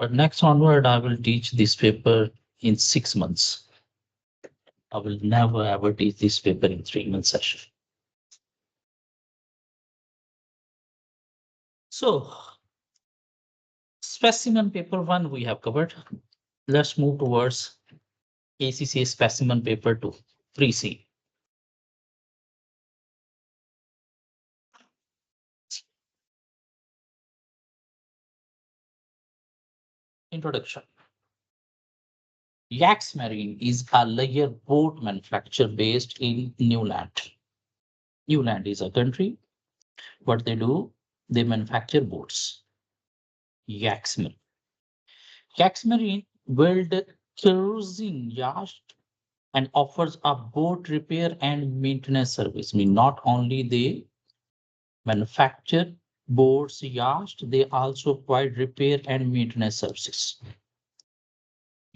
But next onward, I will teach this paper in 6 months. I will never ever teach this paper in 3 month session. So specimen paper one we have covered. Let's move towards ACCA specimen paper two, 3C. Introduction. Yexmarine is a layer boat manufacturer based in Newland. Newland is a country. What they do, they manufacture boats. Yexmarine. Yexmarine build cruising yachts and offers a boat repair and maintenance service. I mean, not only they manufacture boats, yachts, they also provide repair and maintenance services.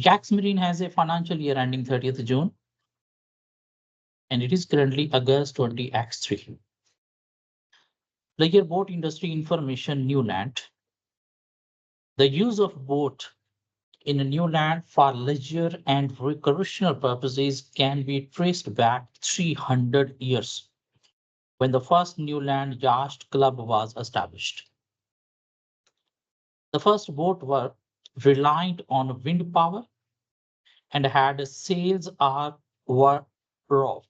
Yexmarine has a financial year ending 30th June, and it is currently August 20x3. Layer boat industry information, Newland. The use of boat in a new land for leisure and recreational purposes can be traced back 300 years when the first Newland Yacht Club was established. The first boat were reliant on wind power and had sails or were rowed.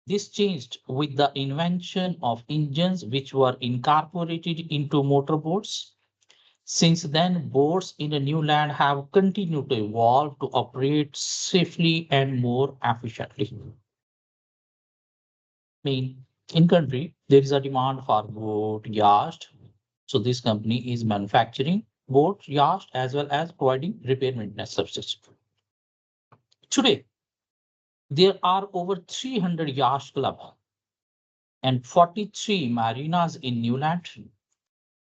This changed with the invention of engines which were incorporated into motorboats. Since then, boats in the new land have continued to evolve to operate safely and more efficiently. I mean, in country, there is a demand for boat, yacht. So this company is manufacturing boat, yacht, as well as providing repair maintenance services. Today, there are over 300 yacht clubs and 43 marinas in Newland.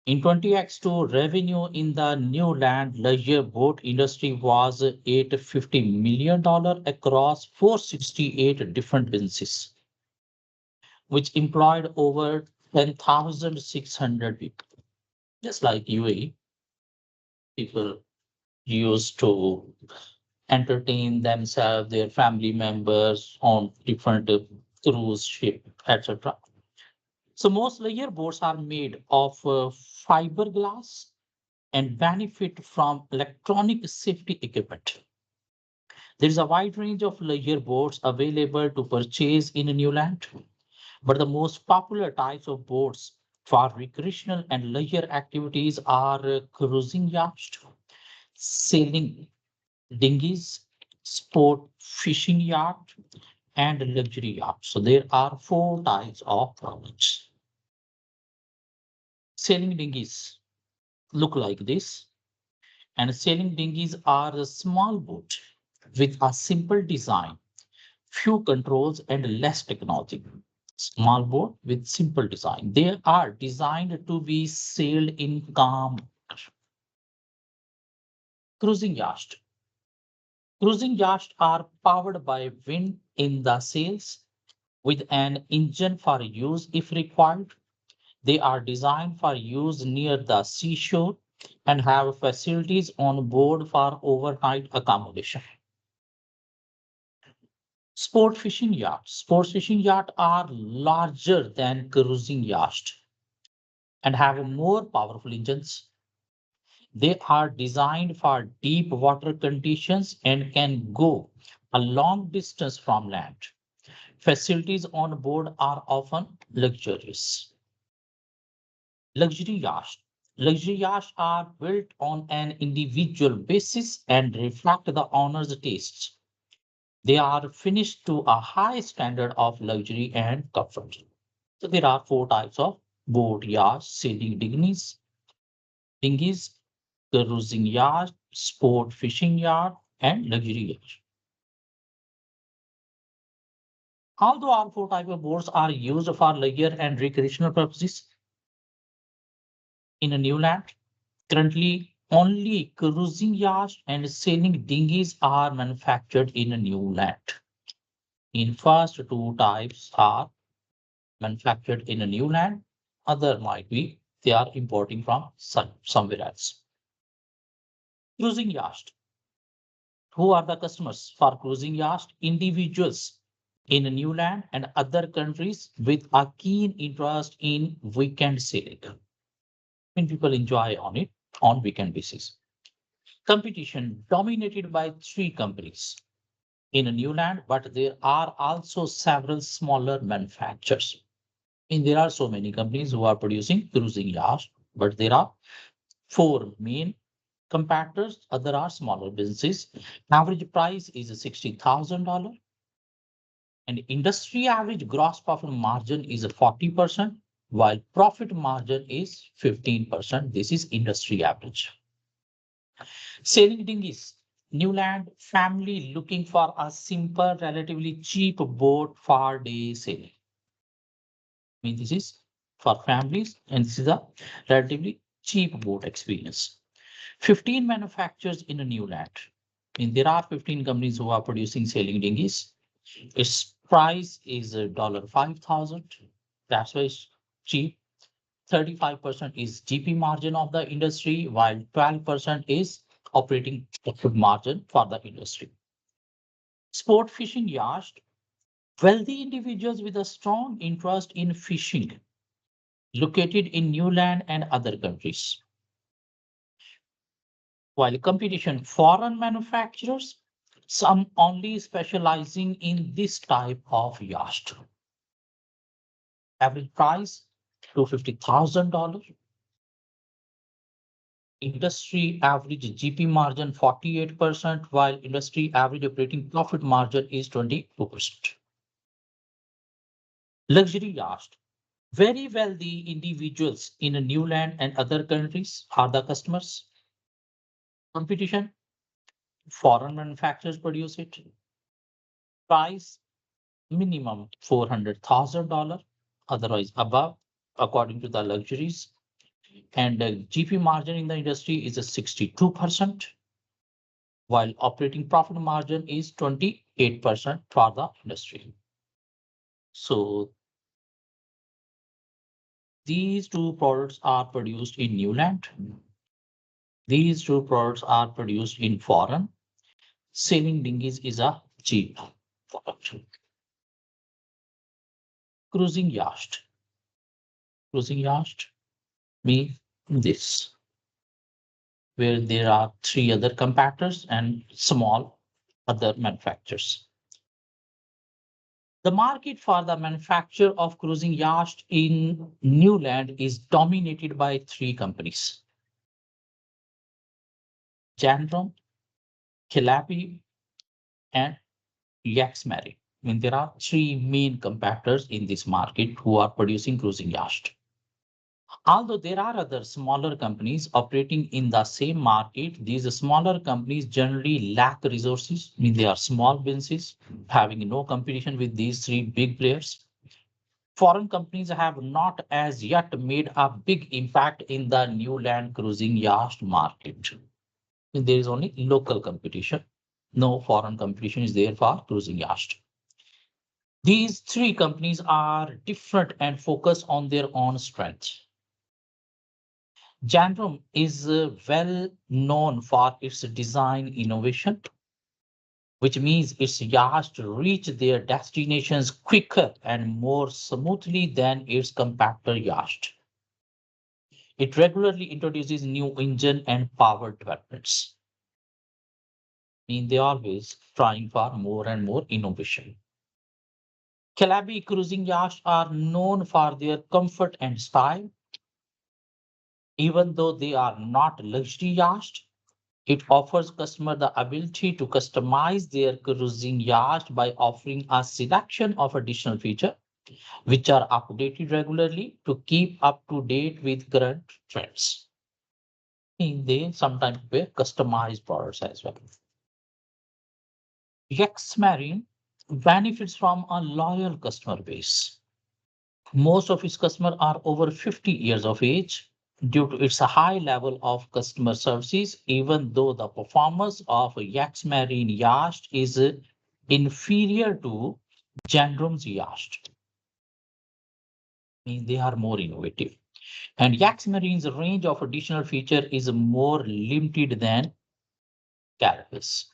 In 20x2, revenue in the new land leisure boat industry was $850 million across 468 different businesses, which employed over 10,600 people. Just like UAE, people used to entertain themselves, their family members on different cruise ship, etc. So most layer boats are made of fiberglass and benefit from electronic safety equipment. There is a wide range of layer boats available to purchase in Newland, but the most popular types of boats for recreational and leisure activities are cruising yachts, sailing dinghies, sport fishing yacht, and luxury yachts. So there are four types of products. Sailing dinghies look like this, and sailing dinghies are a small boat with a simple design, few controls, and less technology. Small boat with simple design. They are designed to be sailed in calm water. Cruising yachts. Cruising yachts are powered by wind in the sails with an engine for use if required. They are designed for use near the seashore and have facilities on board for overnight accommodation. Sport fishing yachts. Sport fishing yachts are larger than cruising yachts and have more powerful engines. They are designed for deep water conditions and can go a long distance from land. Facilities on board are often luxurious. Luxury yachts. Luxury yachts are built on an individual basis and reflect the owner's tastes. They are finished to a high standard of luxury and comfort. So there are four types of boat yachts: sailing dinghies, cruising yacht, sport fishing yacht, and luxury yacht. Although all four types of boats are used for leisure and recreational purposes in a new land, currently only cruising yachts and sailing dinghies are manufactured in a new land. In first two types are manufactured in a new land, other might be they are importing from somewhere else. Cruising yacht. Who are the customers for cruising yacht? Individuals in new land and other countries with a keen interest in weekend sailing. When people enjoy on it on weekend basis. Competition dominated by three companies in a new land, but there are also several smaller manufacturers. And there are so many companies who are producing cruising yachts, but there are four main competitors. Other are smaller businesses. Average price is $60,000, and industry average gross profit margin is 40%, while profit margin is 15%. This is industry average. Sailing dinghies. Newland family looking for a simple, relatively cheap boat for day sailing. I mean, this is for families, and this is a relatively cheap boat experience. 15 manufacturers in a new land. I mean, there are 15 companies who are producing sailing dinghies. Its price is $5,000. That's why it's cheap. 35% is GP margin of the industry, while 12% is operating profit margin for the industry. Sport fishing yacht. Wealthy individuals with a strong interest in fishing located in new land and other countries. While competition, foreign manufacturers, some only specializing in this type of yacht. Average price $250,000. Industry average GP margin 48%, while industry average operating profit margin is 22%. Luxury yacht. Very wealthy individuals in new land and other countries are the customers. Competition, foreign manufacturers produce it. Price, minimum $400,000, otherwise above, according to the luxuries. And GP margin in the industry is a 62%, while operating profit margin is 28% for the industry. So these two products are produced in new land. These two products are produced in foreign. Sailing dinghies is a cheap product. Cruising yacht. Cruising yacht means this, where there are three other competitors and small other manufacturers. The market for the manufacture of cruising yachts in new land is dominated by three companies: Jandrom, Kilapi, and Yexmarine. I mean, there are three main competitors in this market who are producing cruising yachts. Although there are other smaller companies operating in the same market, these smaller companies generally lack resources. I mean, they are small businesses having no competition with these three big players. Foreign companies have not as yet made a big impact in the new land cruising yacht market. There is only local competition. No foreign competition is there for cruising yacht. These three companies are different and focus on their own strengths. Jandrom is well known for its design innovation, which means its yachts reach their destinations quicker and more smoothly than its competitor yacht. It regularly introduces new engine and power developments. I mean, they are always trying for more and more innovation. Calabi cruising yachts are known for their comfort and style. Even though they are not luxury yachts, it offers customer the ability to customize their cruising yacht by offering a selection of additional features which are updated regularly to keep up to date with current trends. And they sometimes wear customized products as well. Yexmarine benefits from a loyal customer base. Most of its customers are over 50 years of age due to its high level of customer services, even though the performance of Yexmarine yacht is inferior to Jandrom's yacht. I mean, they are more innovative. And Yexmarine's range of additional feature is more limited than carapace.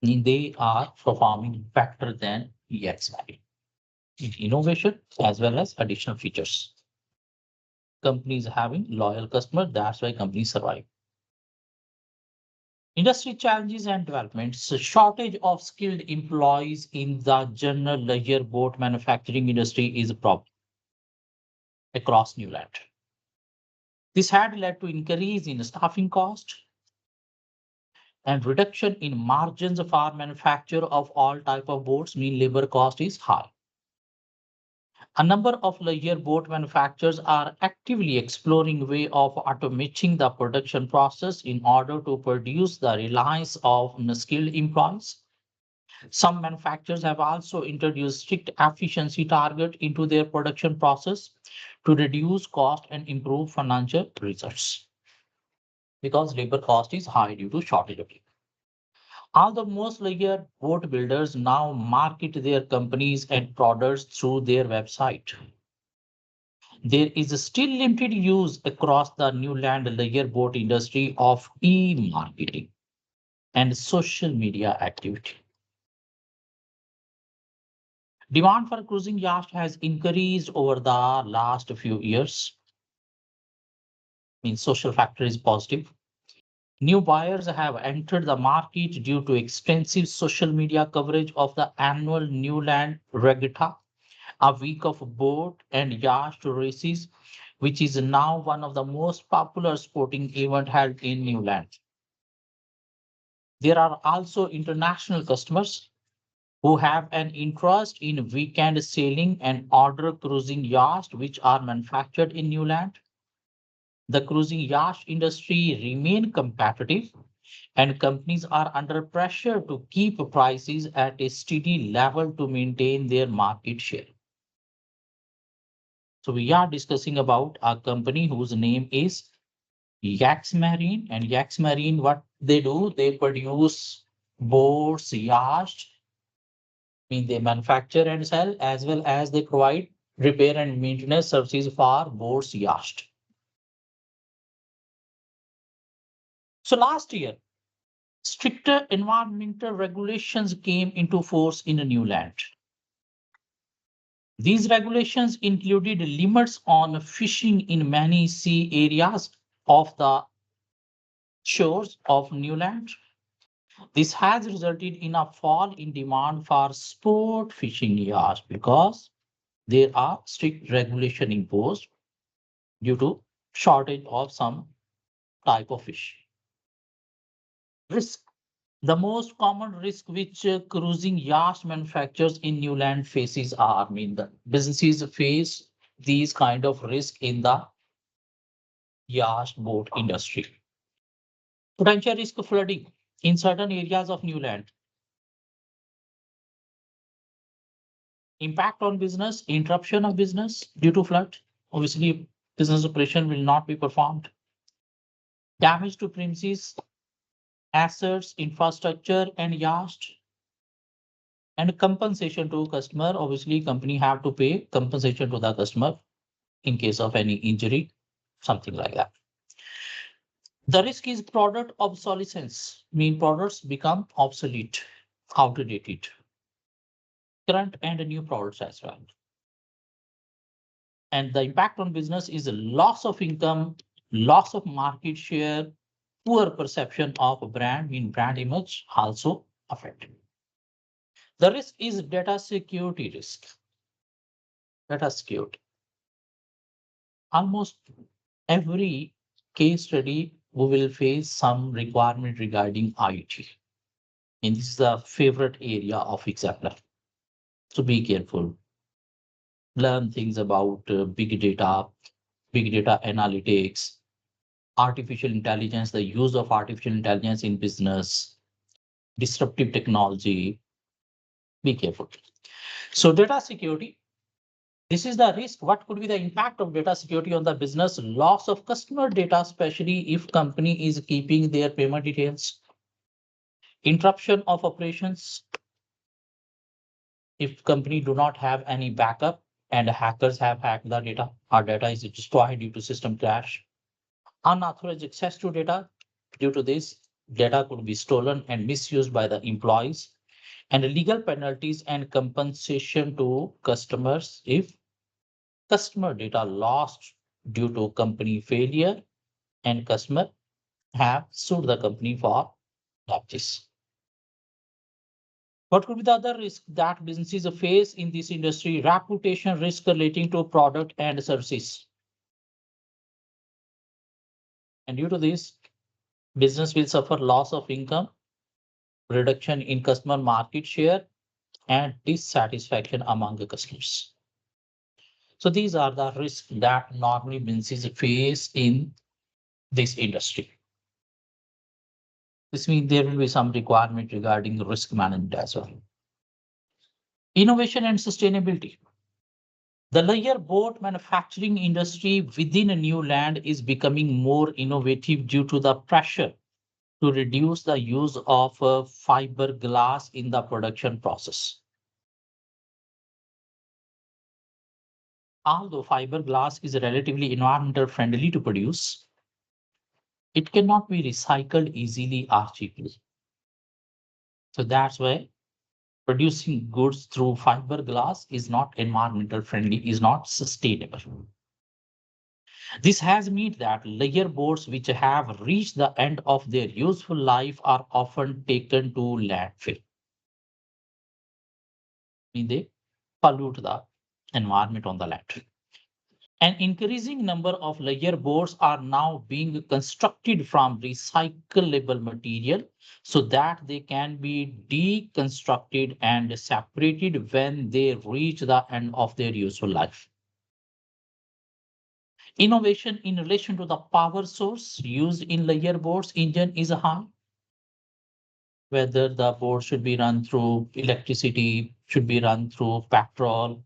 They are performing better than Yexmarine in innovation as well as additional features. Companies having loyal customers, that's why companies survive. Industry challenges and developments. So shortage of skilled employees in the general leisure boat manufacturing industry is a problem across New Land. This had led to increase in staffing cost and reduction in margins for manufacture of all type of boats, mean labor cost is high. A number of leisure boat manufacturers are actively exploring way of automating the production process in order to produce the reliance of skilled employees. Some manufacturers have also introduced strict efficiency target into their production process to reduce cost and improve financial results because labor cost is high due to shortage of labor. Although most leisure boat builders now market their companies and products through their website, there is still limited use across the New Land leisure boat industry of e-marketing and social media activity. Demand for cruising yachts has increased over the last few years. Means social factor is positive. New buyers have entered the market due to extensive social media coverage of the annual New Land Regatta, a week of boat and yacht races, which is now one of the most popular sporting events held in New Land. There are also international customers who have an interest in weekend sailing and order cruising yachts which are manufactured in New Land. The cruising yacht industry remain competitive and companies are under pressure to keep prices at a steady level to maintain their market share. So we are discussing about a company whose name is Yexmarine, and Yexmarine, what they do, they produce boats, yachts, mean they manufacture and sell as well as they provide repair and maintenance services for boats, yachts. So last year, stricter environmental regulations came into force in New Land. These regulations included limits on fishing in many sea areas of the shores of New Land. This has resulted in a fall in demand for sport fishing yachts because there are strict regulation imposed due to shortage of some type of fish. Risk. The most common risk which cruising yacht manufacturers in New Land faces are, I mean, the businesses face these kind of risk in the yacht boat industry. Potential risk of flooding in certain areas of New Land. Impact on business, interruption of business due to flood. Obviously, business operation will not be performed. Damage to premises, assets, infrastructure, and yacht. And compensation to customer. Obviously, company have to pay compensation to the customer in case of any injury, something like that. The risk is product obsolescence, mean products become obsolete, outdated. Current and new products as well. And the impact on business is a loss of income, loss of market share, poor perception of a brand, in brand image also affected. The risk is data security risk. Data security. Almost every case study we will face some requirement regarding IT. And this is the favorite area of examiner. So be careful. Learn things about big data analytics, artificial intelligence, the use of artificial intelligence in business, disruptive technology. Be careful. So data security, this is the risk. What could be the impact of data security on the business? Loss of customer data, especially if company is keeping their payment details. Interruption of operations. If company do not have any backup and hackers have hacked the data, our data is destroyed due to system crash. Unauthorized access to data due to this. data could be stolen and misused by the employees, and legal penalties and compensation to customers if customer data lost due to company failure and customer have sued the company for damages. What could be the other risk that businesses face in this industry? Reputation risk relating to product and services. And due to this, business will suffer loss of income, reduction in customer market share, and dissatisfaction among the customers. So these are the risks that normally businesses face in this industry. This means there will be some requirement regarding risk management as well. Innovation and sustainability. The layer board manufacturing industry within a new land is becoming more innovative due to the pressure to reduce the use of fiberglass in the production process. Although fiberglass is relatively environmental friendly to produce, it cannot be recycled easily or cheaply. So that's why producing goods through fiberglass is not environmental friendly, is not sustainable. This has meant that layer boards which have reached the end of their useful life are often taken to landfill. They pollute the environment on the land. An increasing number of layer boards are now being constructed from recyclable material so that they can be deconstructed and separated when they reach the end of their useful life. Innovation in relation to the power source used in layer boards engine is high. Whether the board should be run through electricity, should be run through petrol,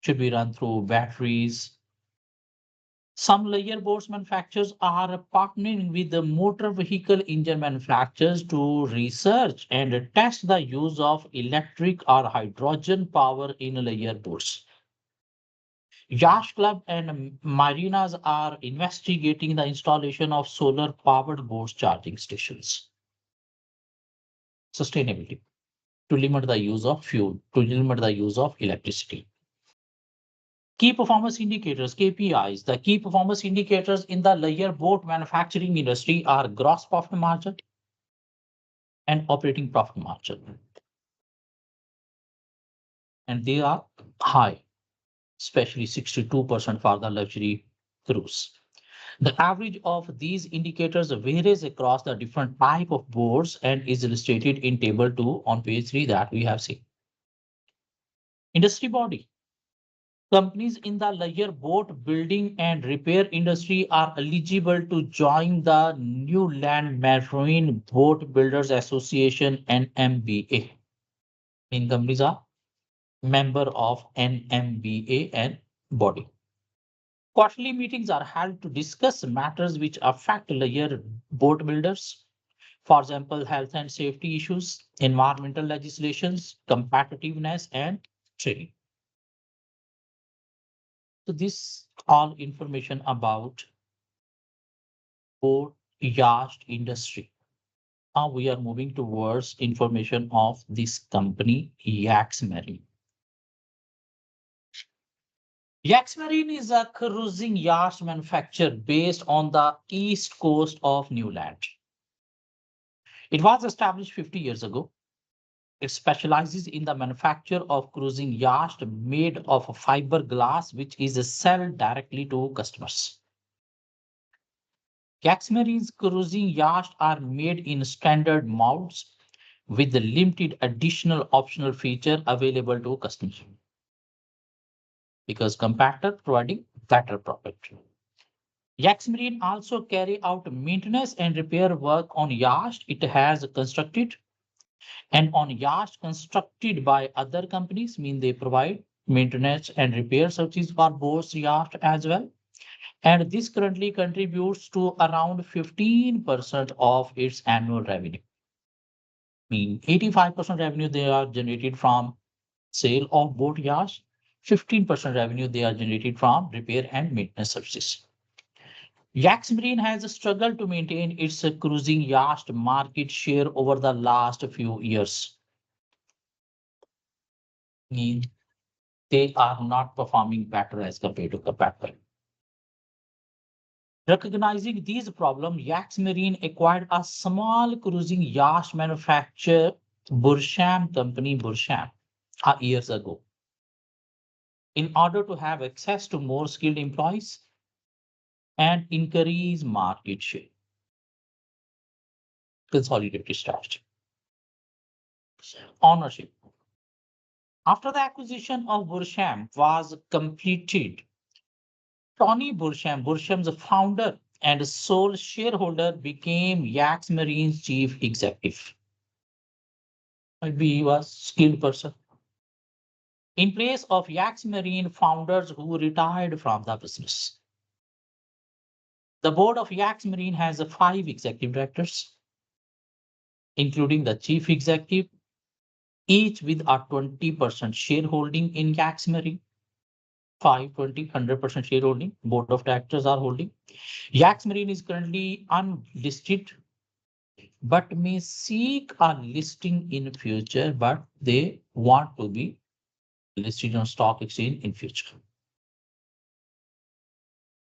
should be run through batteries. Some layer boards manufacturers are partnering with the motor vehicle engine manufacturers to research and test the use of electric or hydrogen power in layer boards. Yacht Club and marinas are investigating the installation of solar powered boat charging stations. Sustainability to limit the use of fuel, to limit the use of electricity. Key performance indicators, KPIs. The key performance indicators in the layer boat manufacturing industry are gross profit margin and operating profit margin. And they are high, especially 62% for the luxury cruise. The average of these indicators varies across the different type of boards and is illustrated in table 2 on page 3 that we have seen. Industry body. Companies in the layer boat building and repair industry are eligible to join the New Land Marine Boat Builders Association NMBA. In companies are member of NMBA and body. Quarterly meetings are held to discuss matters which affect layer boat builders. For example, health and safety issues, environmental legislations, competitiveness, and training. So this all information about boat yacht industry. Now we are moving towards information of this company, Yexmarine. Yexmarine is a cruising yacht manufacturer based on the east coast of New Land. It was established 50 years ago. It specializes in the manufacture of cruising yachts made of fiberglass, which is sold directly to customers. Yexmarine's cruising yachts are made in standard molds with the limited additional optional feature available to customers because compactor providing better product. Yexmarine also carry out maintenance and repair work on yachts it has constructed and on yachts constructed by other companies, mean they provide maintenance and repair services for both yachts as well. And this currently contributes to around 15% of its annual revenue. Mean 85% revenue they are generated from sale of boat yachts, 15% revenue they are generated from repair and maintenance services. Yexmarine has struggled to maintain its cruising yacht market share over the last few years. Mean they are not performing better as compared to competitor. Recognizing these problems, Yexmarine acquired a small cruising yacht manufacturer, Bursham company, Bursham, years ago, in order to have access to more skilled employees and increase market share. Consolidated strategy. Ownership. After the acquisition of Bursham was completed, Tony Bursham, Bursham's founder and sole shareholder, became Yexmarine's chief executive. Maybe he was skilled person. In place of Yexmarine founders who retired from the business. The board of Yexmarine has 5 executive directors, including the chief executive, each with a 20% shareholding in Yexmarine. 5, 20, 100% shareholding, board of directors are holding. Yexmarine is currently unlisted, but may seek a listing in future, but they want to be listed on stock exchange in future.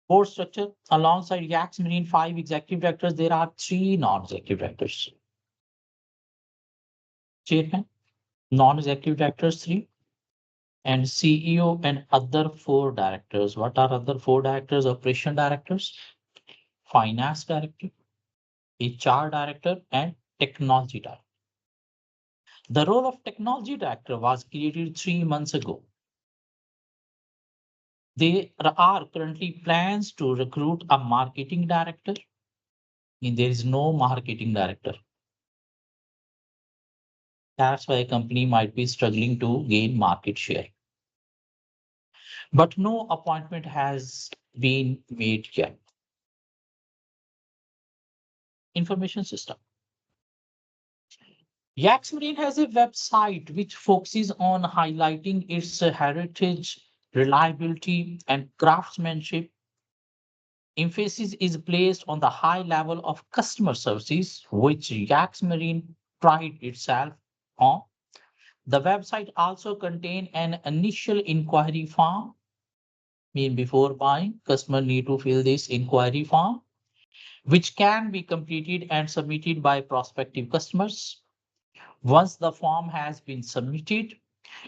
Board structure, alongside Yexmarine 5 executive directors, there are 3 non-executive directors. Chairman, non-executive directors 3, and CEO and other 4 directors. What are other 4 directors? Operation directors, finance director, HR director, and technology director. The role of technology director was created 3 months ago. There are currently plans to recruit a marketing director. And there is no marketing director. That's why a company might be struggling to gain market share. But no appointment has been made yet. Information system. Yexmarine has a website which focuses on highlighting its heritage, reliability, and craftsmanship. Emphasis is placed on the high level of customer services, which Yexmarine pride itself on. The website also contains an initial inquiry form. Before buying, customer need to fill this inquiry form, which can be completed and submitted by prospective customers. Once the form has been submitted,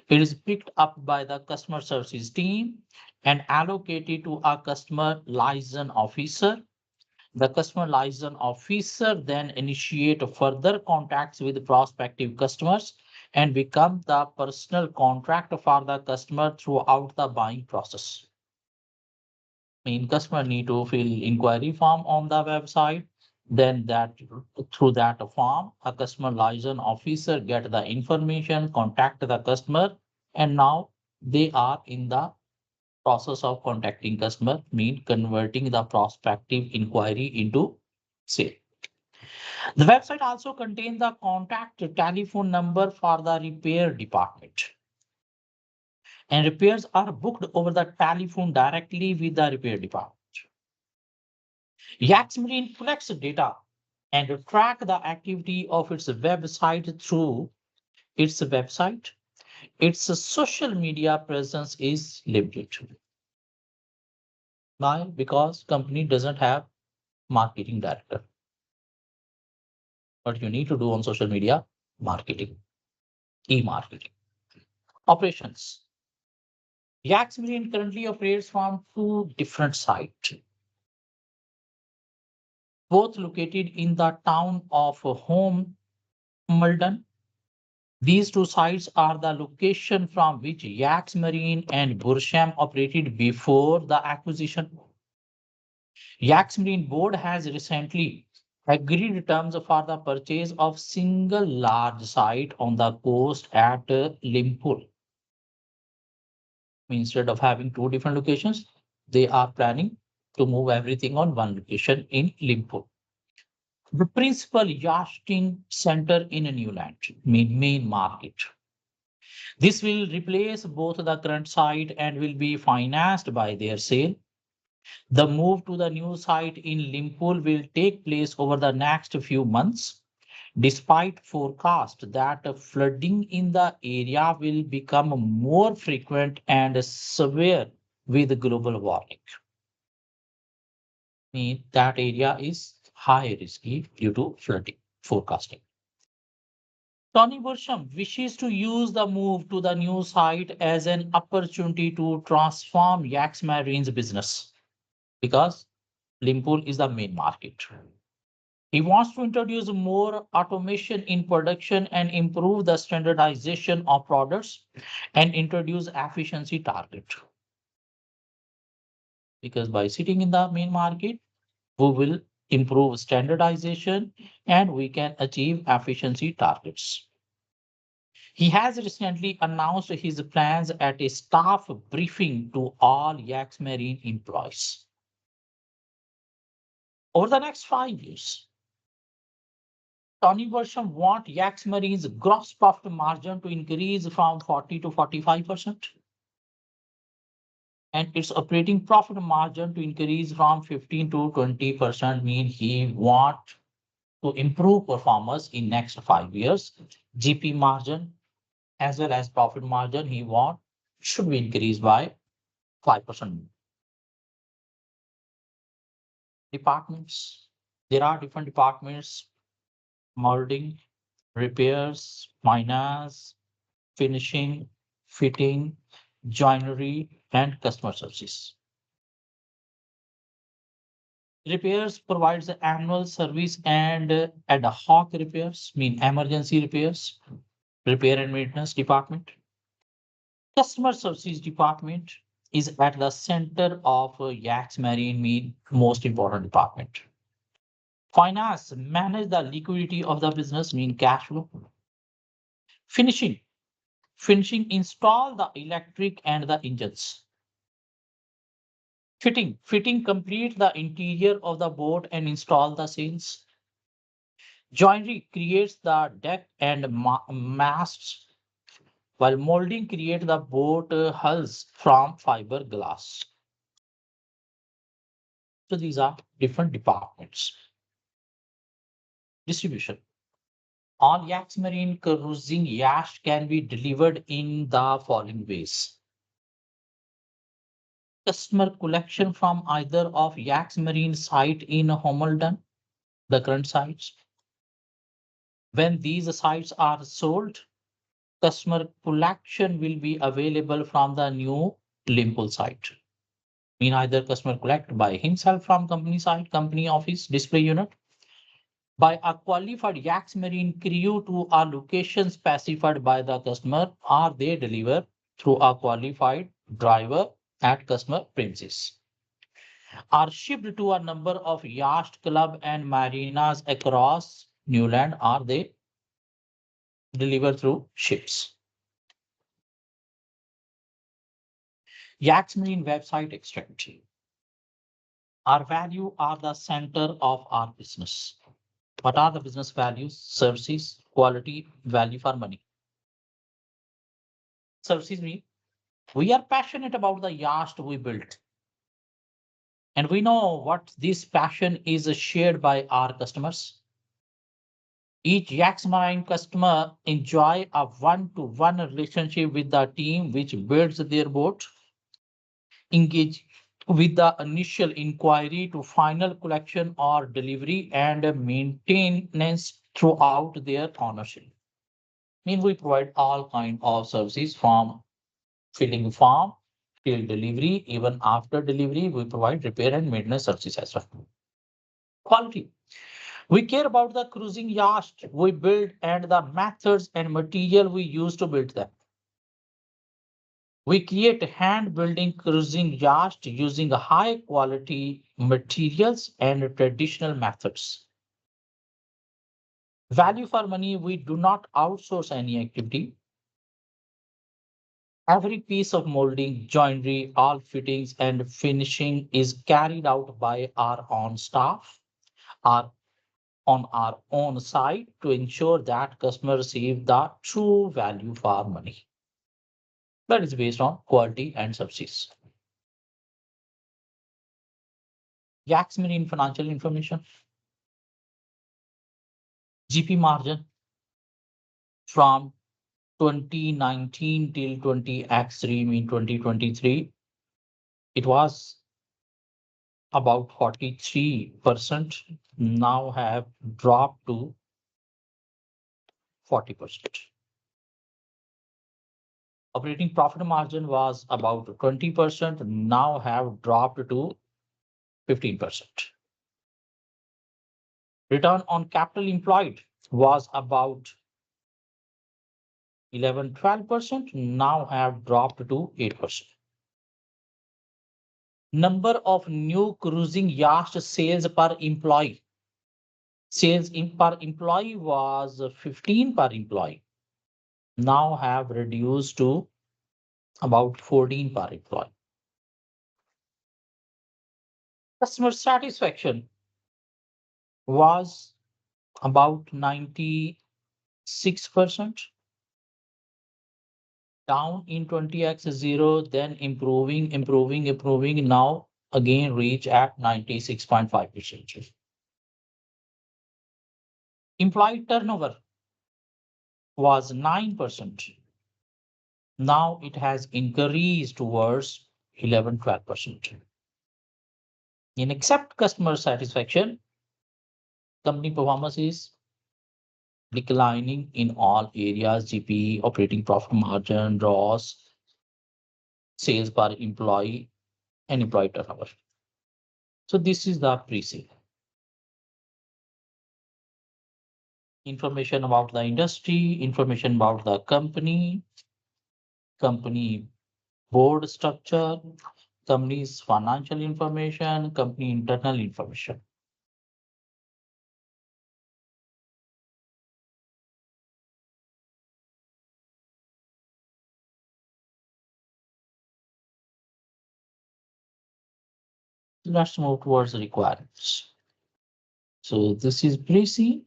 it is picked up by the customer services team and allocated to a customer liaison officer. The customer liaison officer then initiate further contacts with prospective customers and become the personal contact for the customer throughout the buying process. Customer need to fill inquiry form on the website. Then through that form, a customer liaison officer get the information, contact the customer, and now they are in the process of contacting customer, converting the prospective inquiry into sale. The website also contains the contact telephone number for the repair department. And repairs are booked over the telephone directly with the repair department. Yexmarine collects data and track the activity of its website through its website. Its social media presence is limited. Why? Because company doesn't have marketing director. What you need to do on social media? Marketing, e-marketing. Operations. Yexmarine currently operates from 2 different sites, both located in the town of Home Malden. These 2 sites are the location from which Yexmarine and Bursham operated before the acquisition. Yexmarine board has recently agreed terms for the purchase of single large site on the coast at Limpur. Instead of having 2 different locations, they are planning to move everything on 1 location in Limpur. The principal yachting center in a new land, main market. This will replace both the current site and will be financed by their sale. The move to the new site in Limpur will take place over the next few months, despite forecast that flooding in the area will become more frequent and severe with global warming. Mean that area is high risky due to flooding forecasting. Tony Bursham wishes to use the move to the new site as an opportunity to transform Yexmarine's business because Limpur is the main market. He wants to introduce more automation in production and improve the standardization of products and introduce efficiency target. Because by sitting in the main market, we will improve standardization and we can achieve efficiency targets. He has recently announced his plans at a staff briefing to all Yexmarine employees. Over the next 5 years, Tony Bersham wants Yexmarine's gross profit margin to increase from 40 to 45%, and its operating profit margin to increase from 15 to 20%. Mean he wants to improve performance in next 5 years. GP margin as well as profit margin he want should be increased by 5%. Departments. There are different departments: molding, repairs, finance, finishing, fitting, joinery, and customer services. Repairs provides the annual service and ad hoc repairs, mean emergency repairs, repair and maintenance department. Customer services department is at the center of Yexmarine, mean most important department. Finance manage the liquidity of the business, mean cash flow. Finishing. Finishing install the electric and the engines. Fitting complete the interior of the boat and install the sails. Joinery creates the deck and masts, while molding creates the boat hulls from fiberglass. So these are different departments. Distribution. All Yexmarine cruising yacht can be delivered in the following ways. Customer collection from either of Yexmarine site in Homelton, the current sites. When these sites are sold, customer collection will be available from the new Limpul site. Mean either customer collect by himself from company site, company office, display unit, by a qualified Yexmarine crew to a location specified by the customer, or they deliver through a qualified driver at customer premises. Are shipped to a number of yacht club and marinas across Newland, or they deliver through ships. Yexmarine website extract. Our value are the center of our business. What are the business values? Services, quality, value for money. Services mean we are passionate about the yacht we built. And we know what this passion is shared by our customers. Each Yexmarine customer enjoy a one-to-one relationship with the team which builds their boat, engage with the initial inquiry to final collection or delivery and maintenance throughout their ownership. Mean we provide all kind of services from filling form till delivery. Even after delivery, we provide repair and maintenance services as well. Quality. We care about the cruising yacht we build and the methods and material we use to build them. We create hand building cruising yachts using high quality materials and traditional methods. Value for money, we do not outsource any activity. Every piece of molding, joinery, all fittings and finishing is carried out by our own staff or on our own site to ensure that customers receive the true value for money. That is based on quality and services. Yexmarine financial information, GP margin from 2019 till 20x3 mean 2023, it was about 43%, now have dropped to 40%. Operating profit margin was about 20%, now have dropped to 15%. Return on capital employed was about 11-12%, now have dropped to 8%. Number of new cruising yacht sales per employee. Sales per employee was 15 per employee, now have reduced to about 14 per employee. Customer satisfaction was about 96%, down in 20x0, then improving, now again reach at 96.5%. Employee turnover was 9%. Now it has increased towards 11-12%. In except customer satisfaction, company performance is declining in all areas: GP, operating profit margin, ROS, sales per employee, and employee turnover. So this is the pre-sale. Information about the industry, information about the company board structure, company's financial information, company internal information. Let's move towards the requirements. So this is pre-sale.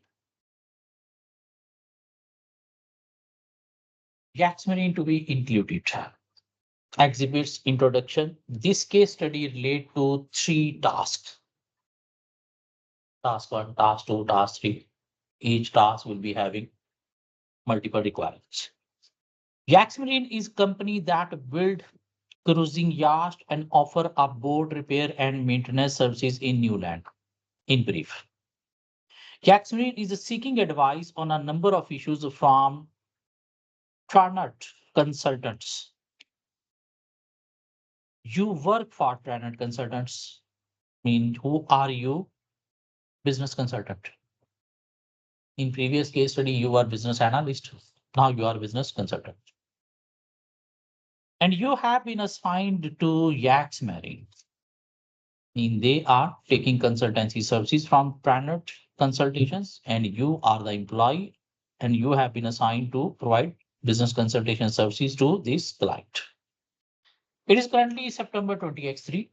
Yexmarine to be included. Exhibits introduction. This case study relate to 3 tasks. Task 1, task 2, task 3. Each task will be having multiple requirements. Yexmarine is a company that build cruising yachts and offer a boat repair and maintenance services in new land. In brief, Yexmarine is seeking advice on a number of issues from Tranert consultants. You work for Tranert consultants. Mean, who are you? Business consultant. In previous case study, you were business analyst. Now you are business consultant. And you have been assigned to Yexmarine. They are taking consultancy services from Tranert Consultations, and you are the employee, and you have been assigned to provide business consultation services to this client. It is currently September 20x3.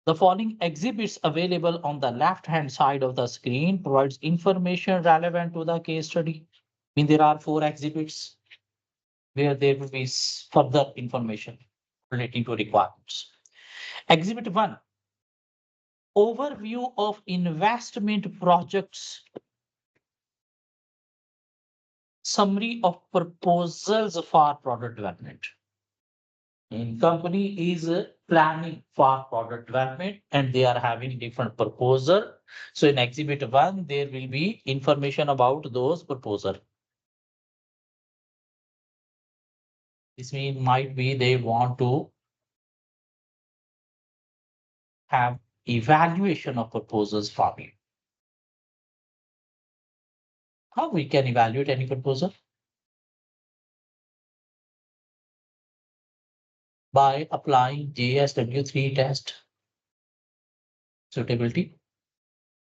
The following exhibits available on the left-hand side of the screen provides information relevant to the case study. There are 4 exhibits where there will be further information relating to requirements. Exhibit 1, overview of investment projects, summary of proposals for product development. Company is planning for product development and they are having different proposal. So in exhibit 1, there will be information about those proposal. This might be they want to have evaluation of proposals for me. How we can evaluate any proposal? By applying JSW3 test, suitability,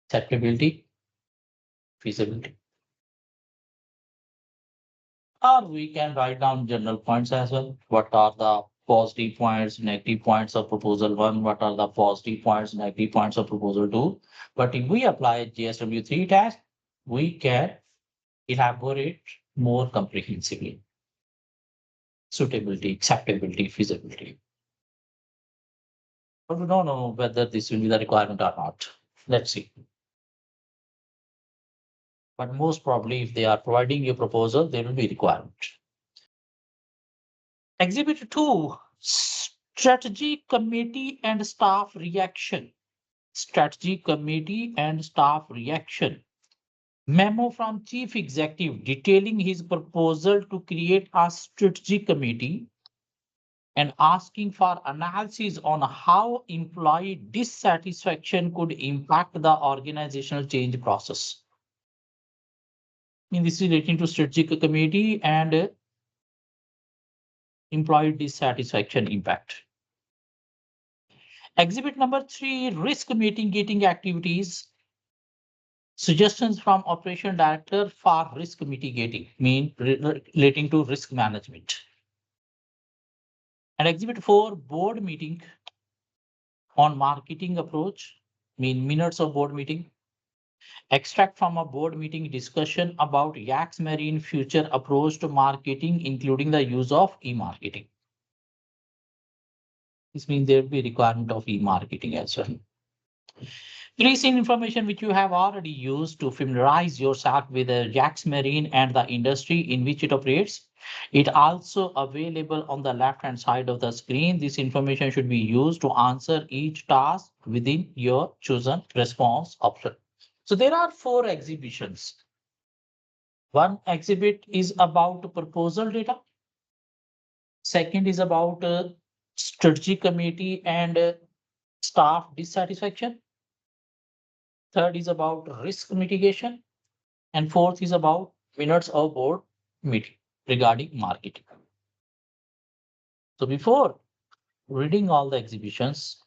acceptability, feasibility. Or we can write down general points as well. What are the positive points, negative points of proposal 1? What are the positive points, negative points of proposal 2? But if we apply JSW3 test, we can elaborate more comprehensively. Suitability, acceptability, feasibility. But we don't know whether this will be the requirement or not. Let's see. But most probably, if they are providing a proposal, there will be requirement. Exhibit 2, strategy committee and staff reaction. Strategy committee and staff reaction. Memo from chief executive detailing his proposal to create a strategy committee and asking for analysis on how employee dissatisfaction could impact the organizational change process. This is relating to strategic committee and employee dissatisfaction impact. Exhibit number 3, risk mitigating activities. Suggestions from operation director for risk mitigating, mean relating to risk management. And exhibit 4, board meeting on marketing approach, mean minutes of board meeting. Extract from a board meeting discussion about Yexmarine future approach to marketing, including the use of e-marketing. This means there will be requirement of e-marketing as well. Recent information which you have already used to familiarize yourself with the Yexmarine and the industry in which it operates. It also available on the left hand side of the screen. This information should be used to answer each task within your chosen response option. So there are 4 exhibitions. One exhibit is about proposal data. Second is about strategy committee and staff dissatisfaction. Third is about risk mitigation. And fourth is about minutes of board meeting regarding marketing. So before reading all the exhibitions,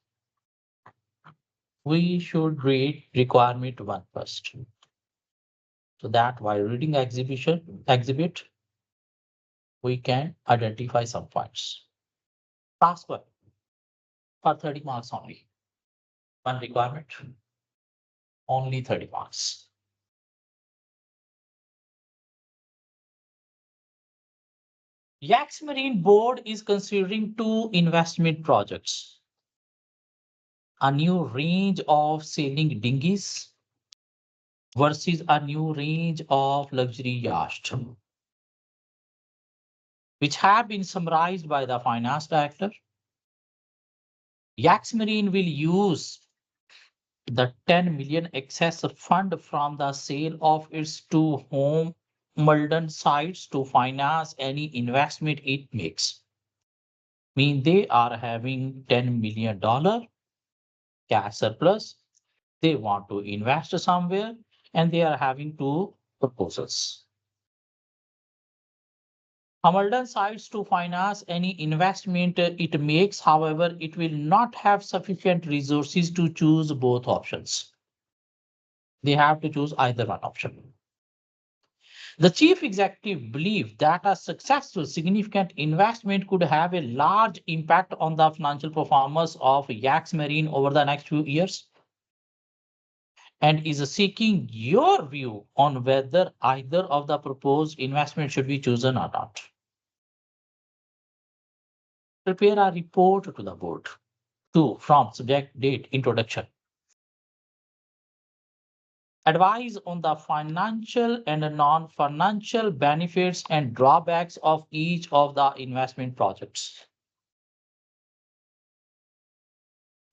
we should read requirement 1 first. So that while reading exhibit, we can identify some points. Task 1 for 30 marks only. One requirement, only 30 marks. Yexmarine board is considering 2 investment projects. A new range of sailing dinghies versus a new range of luxury yachts, which have been summarized by the finance director. Yexmarine will use the 10 million excess fund from the sale of its 2 home Malden sites to finance any investment it makes. Mean they are having $10 million cash surplus. They want to invest somewhere and they are having 2 proposals. Hamilton sides to finance any investment it makes. However, it will not have sufficient resources to choose both options. They have to choose either one option. The chief executive believed that a successful significant investment could have a large impact on the financial performance of Yexmarine over the next few years and is seeking your view on whether either of the proposed investment should be chosen or not. Prepare a report to the board. 2. From subject date introduction. Advise on the financial and non-financial benefits and drawbacks of each of the investment projects.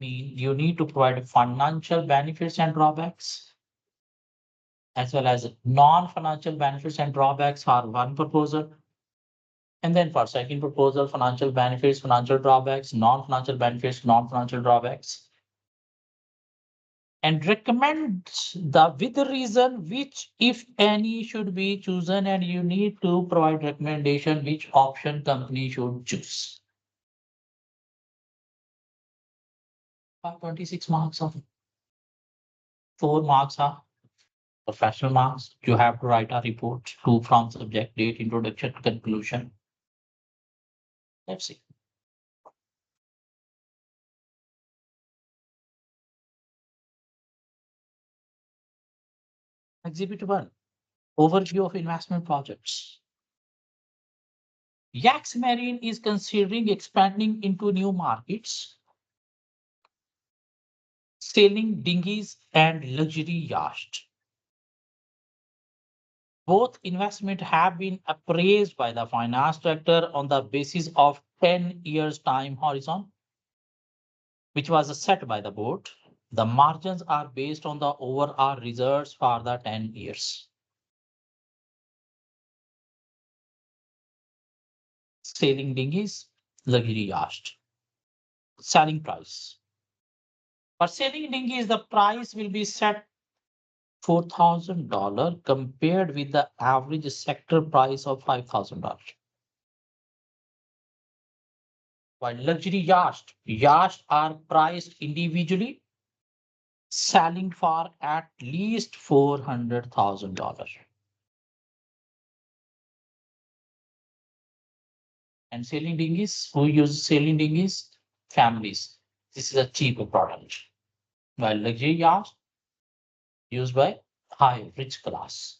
Mean you need to provide financial benefits and drawbacks as well as non-financial benefits and drawbacks for one proposal. And then for second proposal, financial benefits, financial drawbacks, non-financial benefits, non-financial drawbacks. And recommend with the reason which, if any, should be chosen, and you need to provide recommendation which option company should choose. 26 marks of 4 marks are professional marks. You have to write a report. 2 from subject date introduction conclusion. Let's see. Exhibit 1, overview of investment projects. Yexmarine is considering expanding into new markets. Sailing dinghies and luxury yachts. Both investments have been appraised by the finance director on the basis of 10 years time horizon, which was set by the board. The margins are based on the overall reserves for the 10 years. Sailing dinghies, luxury yacht. Selling price. For sailing dinghies, the price will be set $4,000 compared with the average sector price of $5,000. While luxury yachts are priced individually, selling for at least $400,000. And sailing dinghies, who use sailing dinghies? Families. This is a cheaper product. While luxury yachts used by high rich class.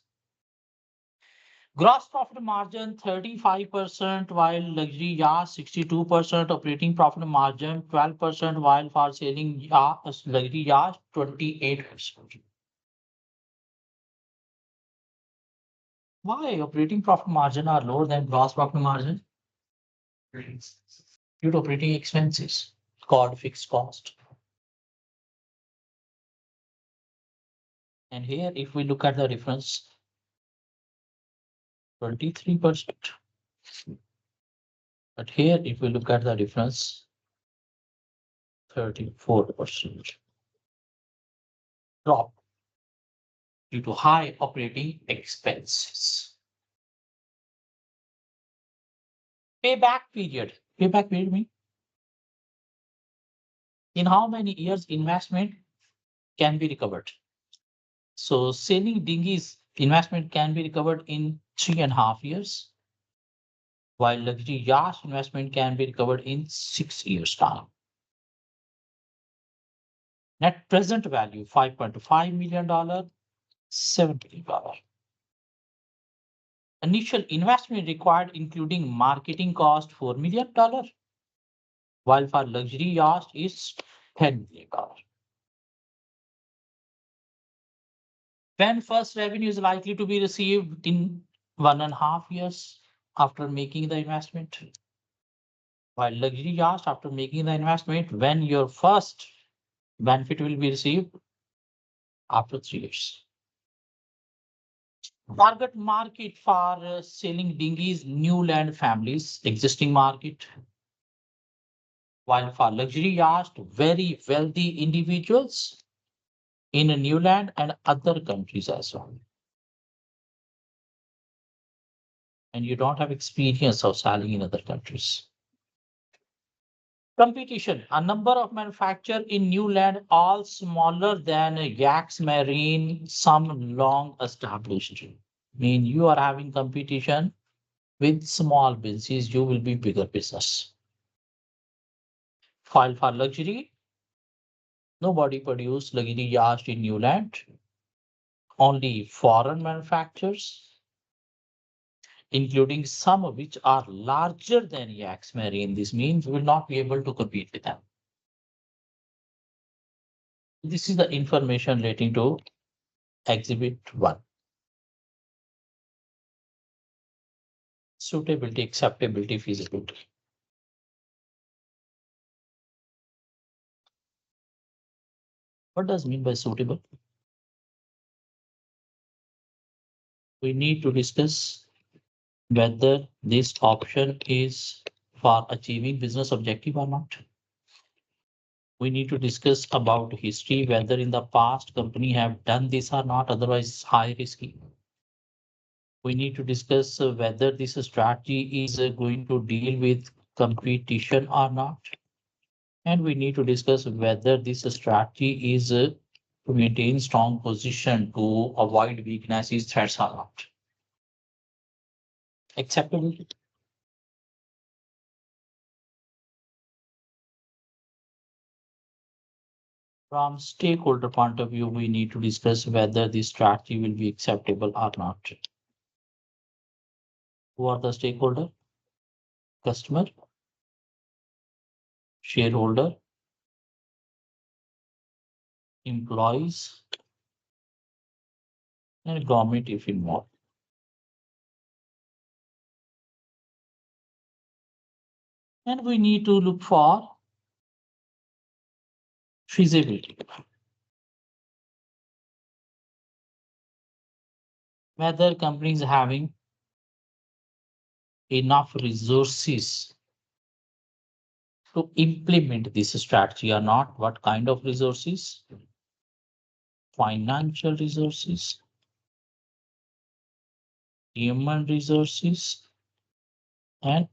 Gross profit margin 35%, while luxury yacht 62%, operating profit margin 12%, while for sailing yacht, luxury yacht 28%. Why operating profit margin are lower than gross profit margin? Due to operating expenses called fixed cost. And here, if we look at the difference, 23%. But here, if we look at the difference, 34% drop due to high operating expenses. Payback period. Payback period means in how many years investment can be recovered. So sailing dinghies investment can be recovered in 3.5 years, while luxury yacht investment can be recovered in 6 years' time. Net present value $5.5 million, $7 million. Initial investment required including marketing cost $4 million, while for luxury yacht is $10 million. When first revenue is likely to be received in 1.5 years after making the investment. While luxury yacht after making the investment, when your first benefit will be received after 3 years. Target market for sailing dinghies, new land families, existing market. While for luxury yachts, very wealthy individuals in a new land and other countries as well. And you don't have experience of sailing in other countries. Competition. A number of manufacturers in new land, all smaller than Yexmarine, some long established. Mean you are having competition with small businesses, you will be bigger business. File for luxury. Nobody produced luxury yacht in new land. Only foreign manufacturers, including some of which are larger than Yexmarine. This means we will not be able to compete with them. This is the information relating to Exhibit 1. Suitability, acceptability, feasibility. What does it mean by suitable? We need to discuss whether this option is for achieving business objective or not. We need to discuss about history, whether in the past company have done this or not, otherwise high risky. We need to discuss whether this strategy is going to deal with competition or not. And we need to discuss whether this strategy is to maintain strong position to avoid weaknesses, threats or not. Acceptability. From stakeholder point of view, we need to discuss whether this strategy will be acceptable or not. Who are the stakeholder? Customer, shareholder, employees and government if involved. And we need to look for feasibility, whether companies having enough resources to implement this strategy or not, what kind of resources, financial resources, human resources, and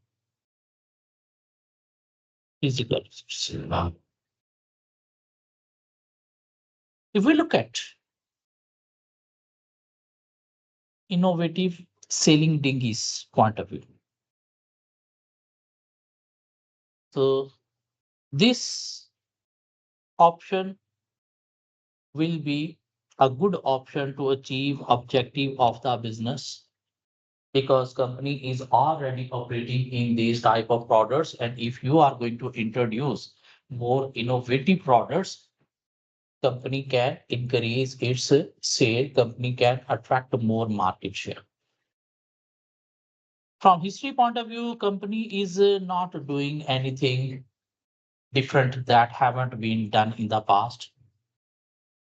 physical resources. If we look at innovative sailing dinghies point of view, so this option will be a good option to achieve objective of the business because company is already operating in these type of products, and if you are going to introduce more innovative products, company can increase its sale, company can attract more market share. From history point of view, company is not doing anything different that haven't been done in the past.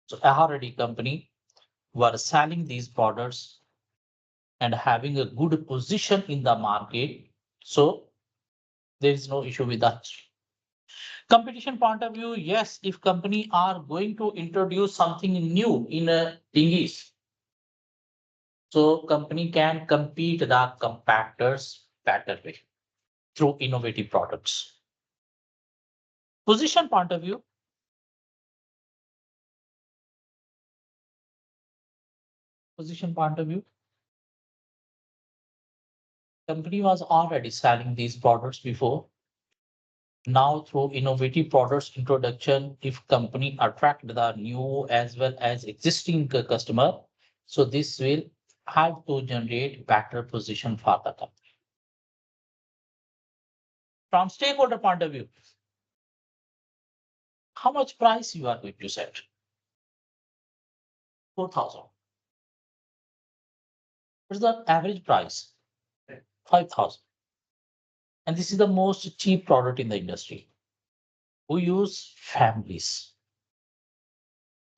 So already company were selling these products and having a good position in the market. So there is no issue with that. Competition point of view, yes, if company are going to introduce something new in a dinghies, so company can compete the competitors better way through innovative products. Position point of view, position point of view, company was already selling these products before. Now through innovative products introduction, if company attract the new as well as existing customer, so this will help to generate better position for the company. From stakeholder point of view, how much price you are going to set? 4,000. What's the average price? 5,000. And this is the most cheap product in the industry. We use families.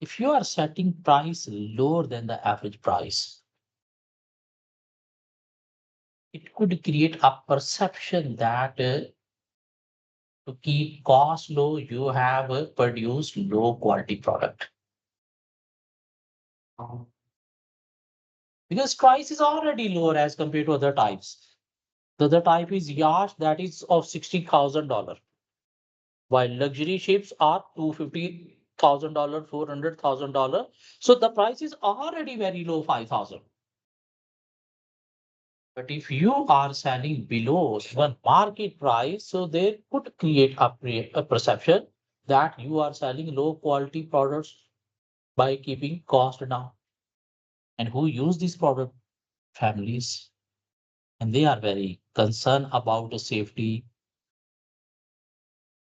If you are setting price lower than the average price, it could create a perception that to keep cost low, you have produced low quality product. Because price is already lower as compared to other types. The other type is yacht that is of $60,000, while luxury ships are $250,000, $400,000. So the price is already very low, 5,000. But if you are selling below the market price, so they could create a perception that you are selling low quality products by keeping cost down. And who use this product? Families. And they are very concerned about the safety.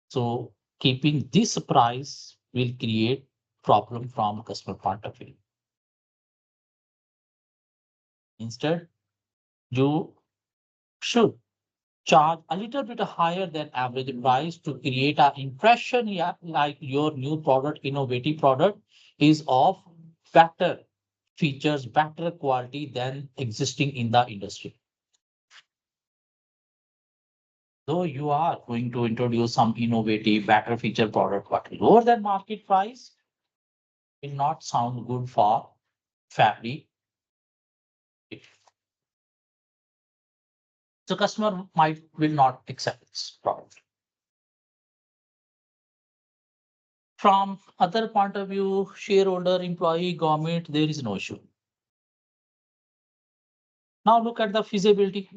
So keeping this price will create problem from customer point of view. Instead, you should charge a little bit higher than average price to create an impression, yeah, like your new product, innovative product is of better features, better quality than existing in the industry. Though you are going to introduce some innovative, better feature product, but lower than market price will not sound good for family. So customer might will not accept this product. From other point of view, shareholder, employee, government, there is no issue. Now look at the feasibility.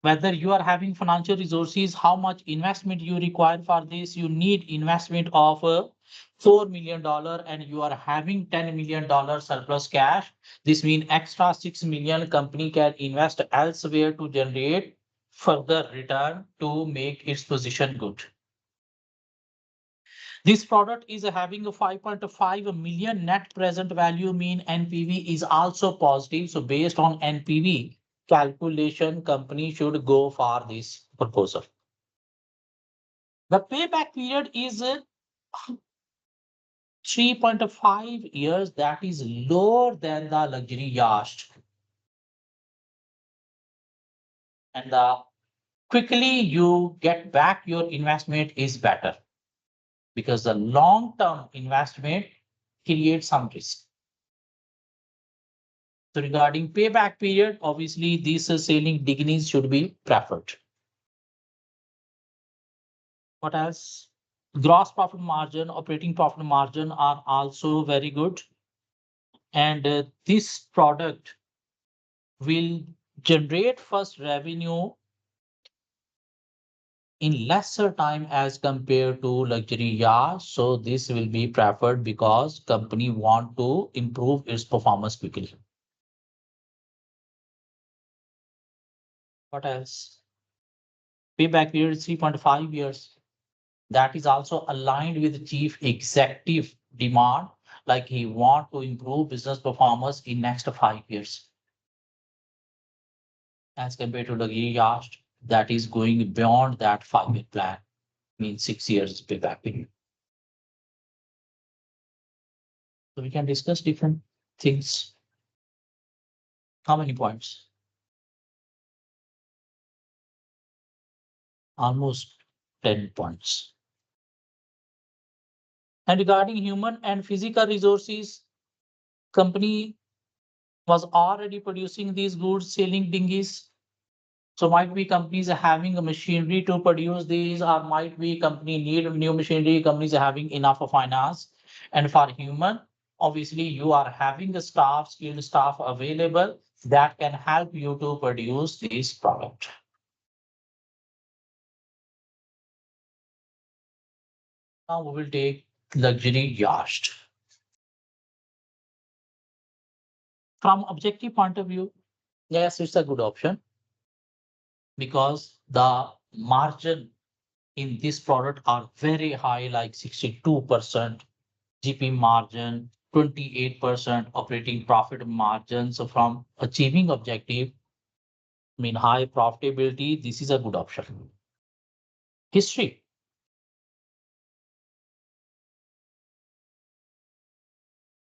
Whether you are having financial resources, how much investment you require for this. You need investment of $4 million and you are having $10 million surplus cash. This means extra 6 million company can invest elsewhere to generate further return to make its position good. This product is having a 5.5 million net present value, mean NPV is also positive. So based on NPV calculation, company should go for this proposal. The payback period is 3.5 years. That is lower than the luxury yacht. And the quickly you get back your investment is better, because the long-term investment creates some risk. So regarding payback period, obviously these sailing degrees should be preferred. What else? Gross profit margin, operating profit margin are also very good. And this product will generate first revenue in lesser time as compared to luxury yacht. So this will be preferred because company want to improve its performance quickly. What else? Payback period is 3.5 years. That is also aligned with the chief executive demand, like he want to improve business performance in next 5 years. As compared to the yacht that is going beyond that 5-year plan, means 6 years payback period. So we can discuss different things. How many points? Almost 10 points. And regarding human and physical resources, company was already producing these goods, selling dinghies. So might be companies are having a machinery to produce these, or might be company need new machinery, companies are having enough of finance. And for human, obviously you are having the staff, skilled staff available that can help you to produce this product. Now we will take luxury yacht. From objective point of view, yes, it's a good option because the margin in this product are very high, like 62% GP margin, 28% operating profit margin. So from achieving objective, I mean high profitability, this is a good option. History.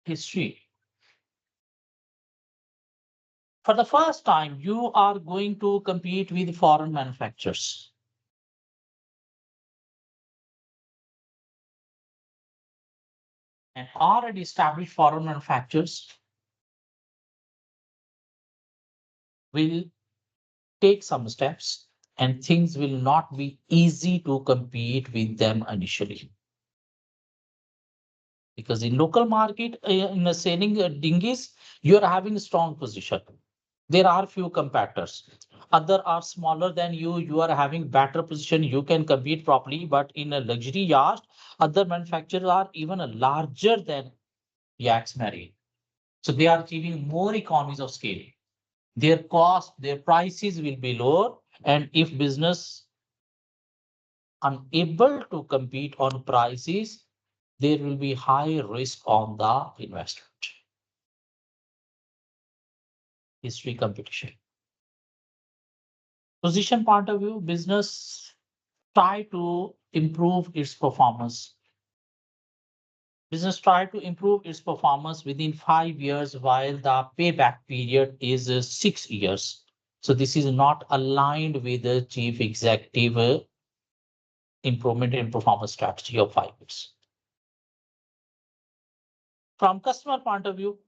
History. For the first time, you are going to compete with foreign manufacturers. And already established foreign manufacturers will take some steps, and things will not be easy to compete with them initially. Because in local market, in the selling dinghies, you are having a strong position. There are few competitors. Other are smaller than you. You are having better position. You can compete properly. But in a luxury yacht, other manufacturers are even larger than Yexmarine. So they are achieving more economies of scale. Their cost, their prices will be lower. And if business unable to compete on prices, there will be high risk on the investment. History competition. Position point of view, business try to improve its performance. Business try to improve its performance within 5 years, while the payback period is 6 years. So this is not aligned with the chief executive improvement in performance strategy of 5 years. From customer point of view,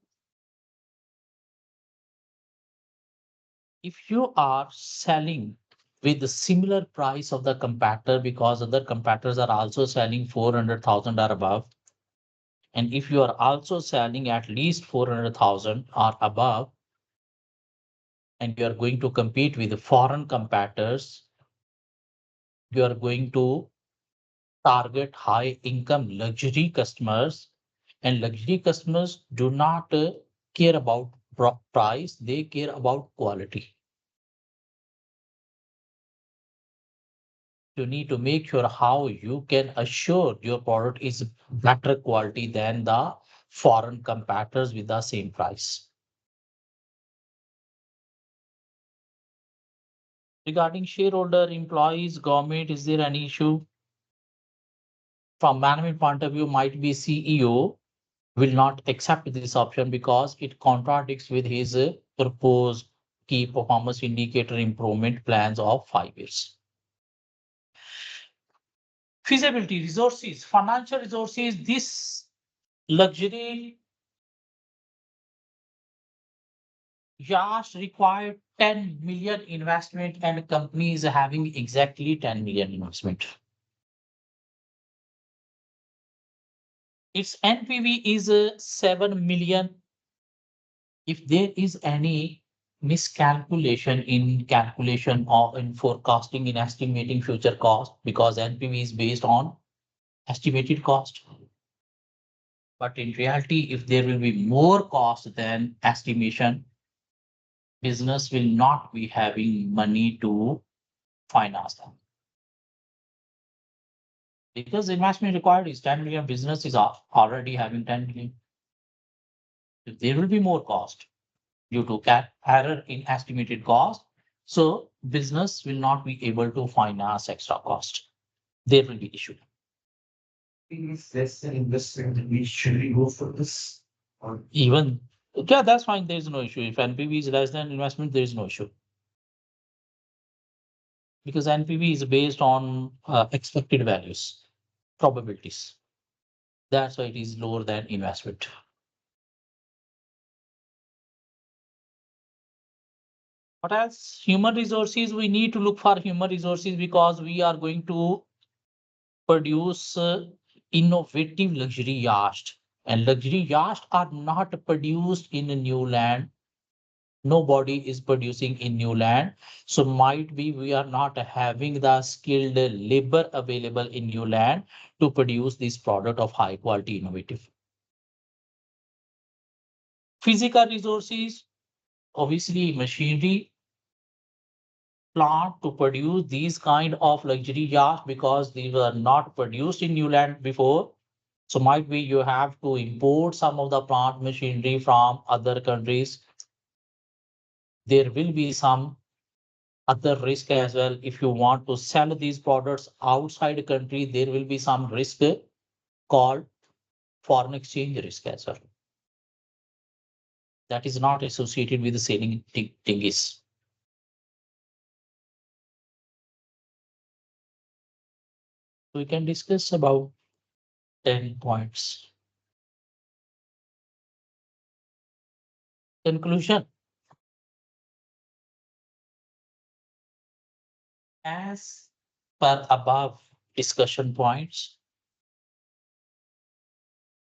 if you are selling with the similar price of the competitor, because other competitors are also selling 400,000 or above, and if you are also selling at least 400,000 or above, and you are going to compete with foreign competitors, you are going to target high income luxury customers, and luxury customers do not care about price, they care about quality. You need to make sure how you can assure your product is better quality than the foreign competitors with the same price. Regarding shareholder, employees, government, is there any issue? From management point of view, might be CEO will not accept this option because it contradicts with his proposed key performance indicator improvement plans of 5 years. Feasibility resources, financial resources, this luxury yacht required 10 million investment and company is having exactly 10 million investment. Its NPV is 7 million. If there is any miscalculation in calculation or in forecasting in estimating future cost, because NPV is based on estimated cost. But in reality, if there will be more cost than estimation, business will not be having money to finance them. Because investment required is 10 million, business is already having 10 million. If there will be more cost due to error in estimated cost, so business will not be able to finance extra cost. There will be issue. Is this an investment we should we go for this? Or Even, yeah, that's fine. There is no issue. If NPV is less than investment, there is no issue. Because NPV is based on expected values, probabilities. That's why it is lower than investment. What else? Human resources. We need to look for human resources because we are going to produce innovative luxury yachts. And luxury yachts are not produced in a new land. Nobody is producing in new land. So might be we are not having the skilled labor available in new land to produce this product of high quality innovative. Physical resources, obviously machinery, plant to produce these kind of luxury yachts because they were not produced in new land before. So might be you have to import some of the plant machinery from other countries. There will be some other risk as well. If you want to sell these products outside the country, there will be some risk called foreign exchange risk as well. That is not associated with the selling things. We can discuss about 10 points. Conclusion. As per above discussion points,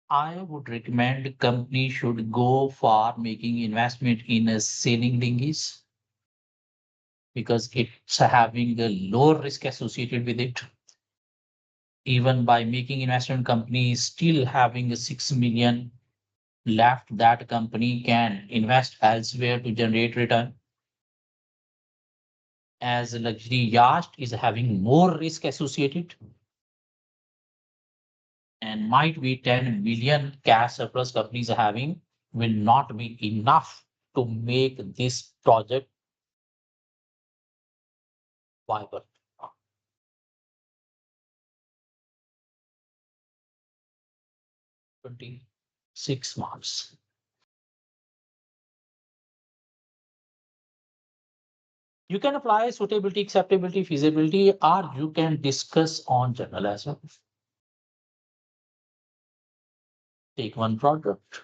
I would recommend company should go for making investment in a sailing dinghies because it's having a lower risk associated with it. Even by making investment company still having a 6 million left, that company can invest elsewhere to generate return. As a luxury yacht is having more risk associated and might be 10 million cash surplus companies are having will not be enough to make this project viable. 26 marks. You can apply suitability, acceptability, feasibility, or you can discuss on general as well. Take one product,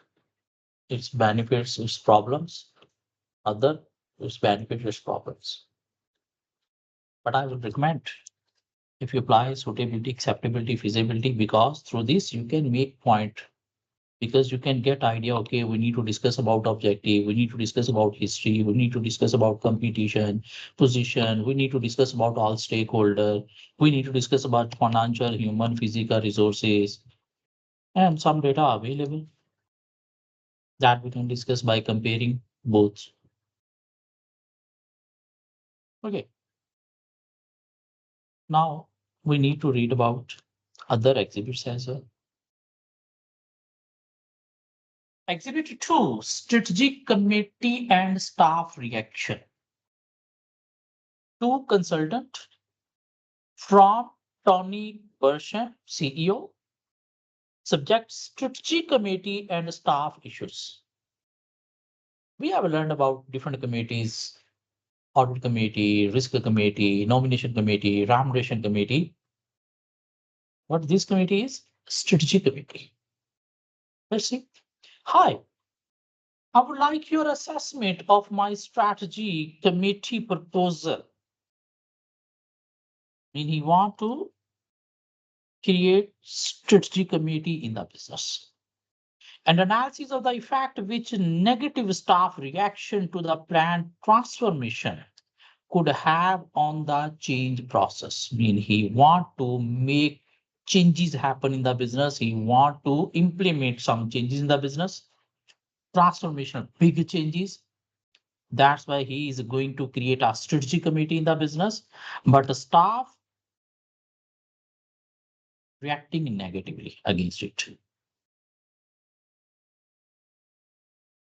its benefits, its problems, other, its benefits, its problems. But I would recommend if you apply suitability, acceptability, feasibility, because through this you can make point, because you can get idea, okay, we need to discuss about objective, we need to discuss about history, we need to discuss about competition, position, we need to discuss about all stakeholder, we need to discuss about financial, human, physical resources, and some data available that we can discuss by comparing both. Okay. Now we need to read about other exhibits as well. Exhibit 2, Strategic Committee and Staff Reaction. Two consultant from Tony Bersham, CEO, subject Strategy Committee and Staff Issues. We have learned about different committees, Audit Committee, Risk Committee, Nomination Committee, Remuneration Committee. What this committee is? Strategy Committee. Let's see. Hi, I would like your assessment of my strategy committee proposal. Mean he want to create strategy committee in the business. And analysis of the effect which negative staff reaction to the planned transformation could have on the change process. Mean he want to make changes happen in the business. He want to implement some changes in the business. Transformation, big changes. That's why he is going to create a strategy committee in the business. But the staff reacting negatively against it.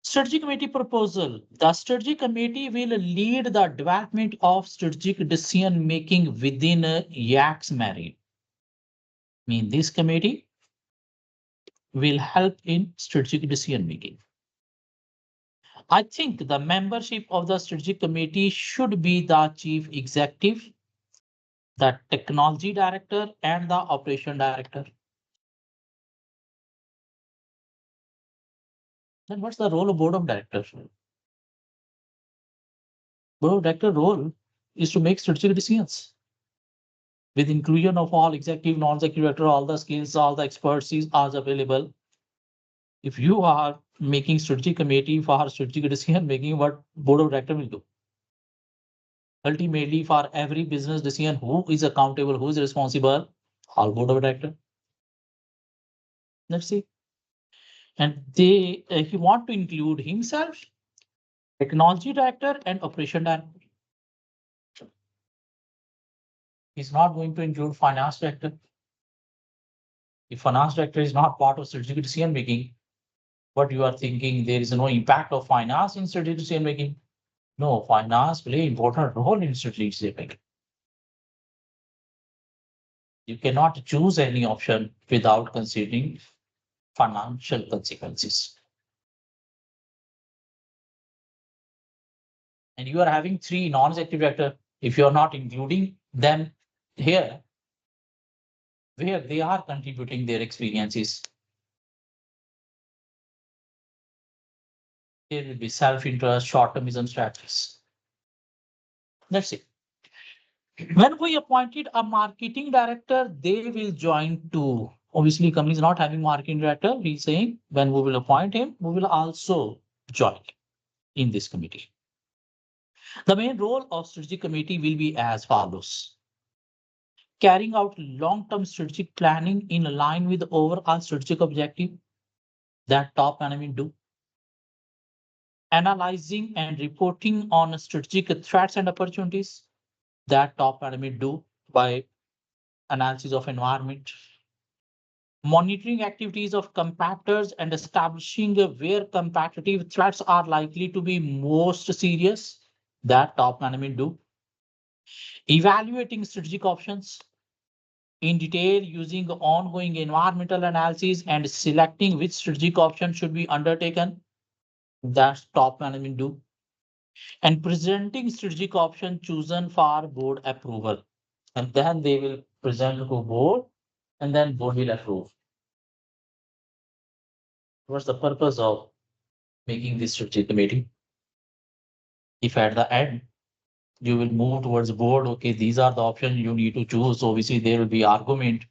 Strategy committee proposal. The strategy committee will lead the development of strategic decision making within Yexmarine. Mean this committee will help in strategic decision making. I think the membership of the strategic committee should be the chief executive, the technology director, and the operation director. Then what's the role of board of directors? Board of director role is to make strategic decisions with inclusion of all executive, non-executive director, all the skills, all the expertise are available. If you are making strategic committee for strategic decision making, what board of director will do? Ultimately, for every business decision, who is accountable, who is responsible? All board of director. Let's see. And they, he want to include himself, technology director, and operation director. He's not going to include finance director. If finance director is not part of strategic decision making, what you are thinking, there is no impact of finance in strategic decision making. No, finance play important role in strategic decision making. You cannot choose any option without considering financial consequences. And you are having three non-executive director. If you are not including them here, where they are contributing their experiences, there will be self-interest, short-termism strategies. That's it. When we appointed a marketing director, they will join too. Obviously, company is not having marketing director. He's saying when we will appoint him, we will also join in this committee. The main role of strategic committee will be as follows. Carrying out long-term strategic planning in line with the overall strategic objective that top management do. Analyzing and reporting on strategic threats and opportunities that top management do by analysis of environment. Monitoring activities of competitors and establishing where competitive threats are likely to be most serious that top management do. Evaluating strategic options in detail using ongoing environmental analysis and selecting which strategic option should be undertaken that top management do. And presenting strategic option chosen for board approval. And then they will present to board and then board will approve. What's the purpose of making this strategic committee? If at the end you will move towards board, okay, these are the options you need to choose. So obviously there will be argument.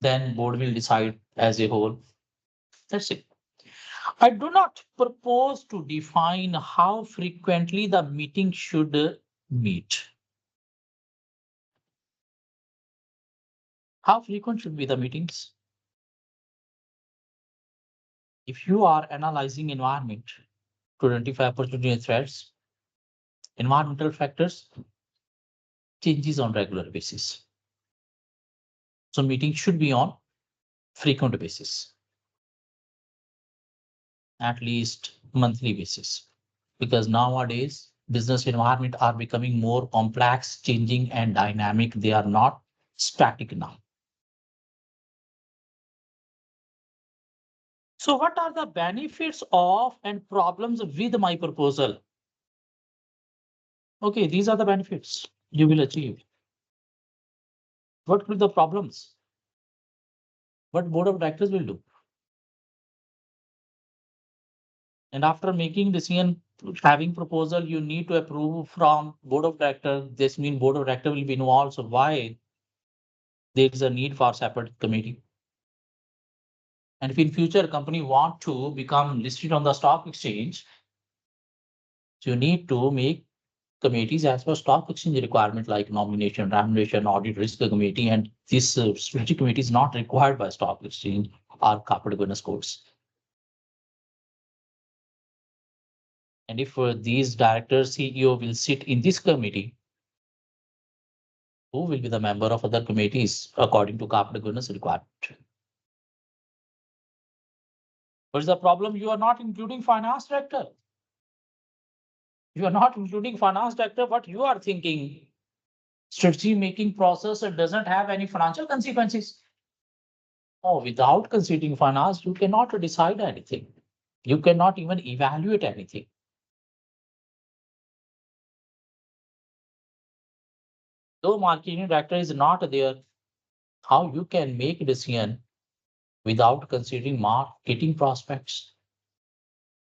Then board will decide as a whole. That's it. I do not propose to define how frequently the meeting should meet. How frequent should be the meetings? If you are analyzing environment to identify opportunity and threats, environmental factors, changes on regular basis. So meeting should be on frequent basis, at least monthly basis, because nowadays business environment are becoming more complex, changing and dynamic. They are not static now. So what are the benefits of and problems with my proposal? Okay, these are the benefits you will achieve. What will the problems? What board of directors will do? And after making decision, having proposal, you need to approve from board of directors. This means board of director will be involved. So why there is a need for separate committee? And if in future company want to become listed on the stock exchange, so you need to make committees as per stock exchange requirement like nomination, remuneration, audit, risk committee, and this strategic committee is not required by stock exchange or corporate governance codes. And if these directors, CEO will sit in this committee, who will be the member of other committees according to corporate governance requirement? What is the problem? You are not including finance director. You are not including finance director. What you are thinking? Strategy making process doesn't have any financial consequences. Oh, without considering finance, you cannot decide anything. You cannot even evaluate anything. Though marketing director is not there, how you can make a decision without considering marketing prospects?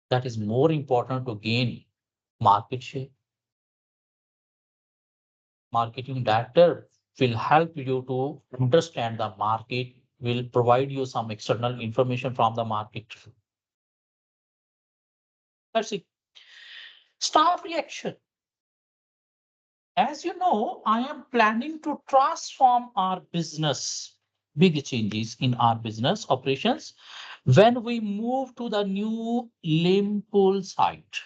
That is more important to gain market share. Marketing director will help you to understand the market, will provide you some external information from the market. That's it. Staff reaction. As you know, I am planning to transform our business, big changes in our business operations when we move to the new Liverpool site.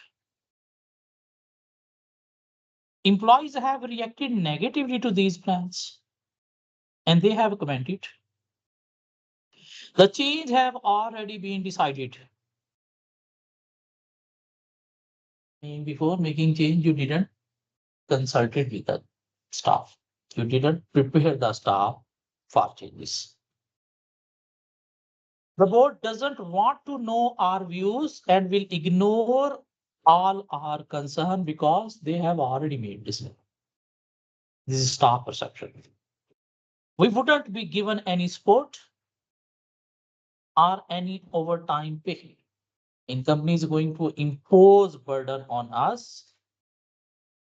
Employees have reacted negatively to these plans and they have commented. The change have already been decided. And before making change, you didn't consulted with the staff. You didn't prepare the staff for changes. The board doesn't want to know our views and will ignore all our concern because they have already made decision. This is staff perception. We wouldn't be given any support or any overtime pay. In company is going to impose burden on us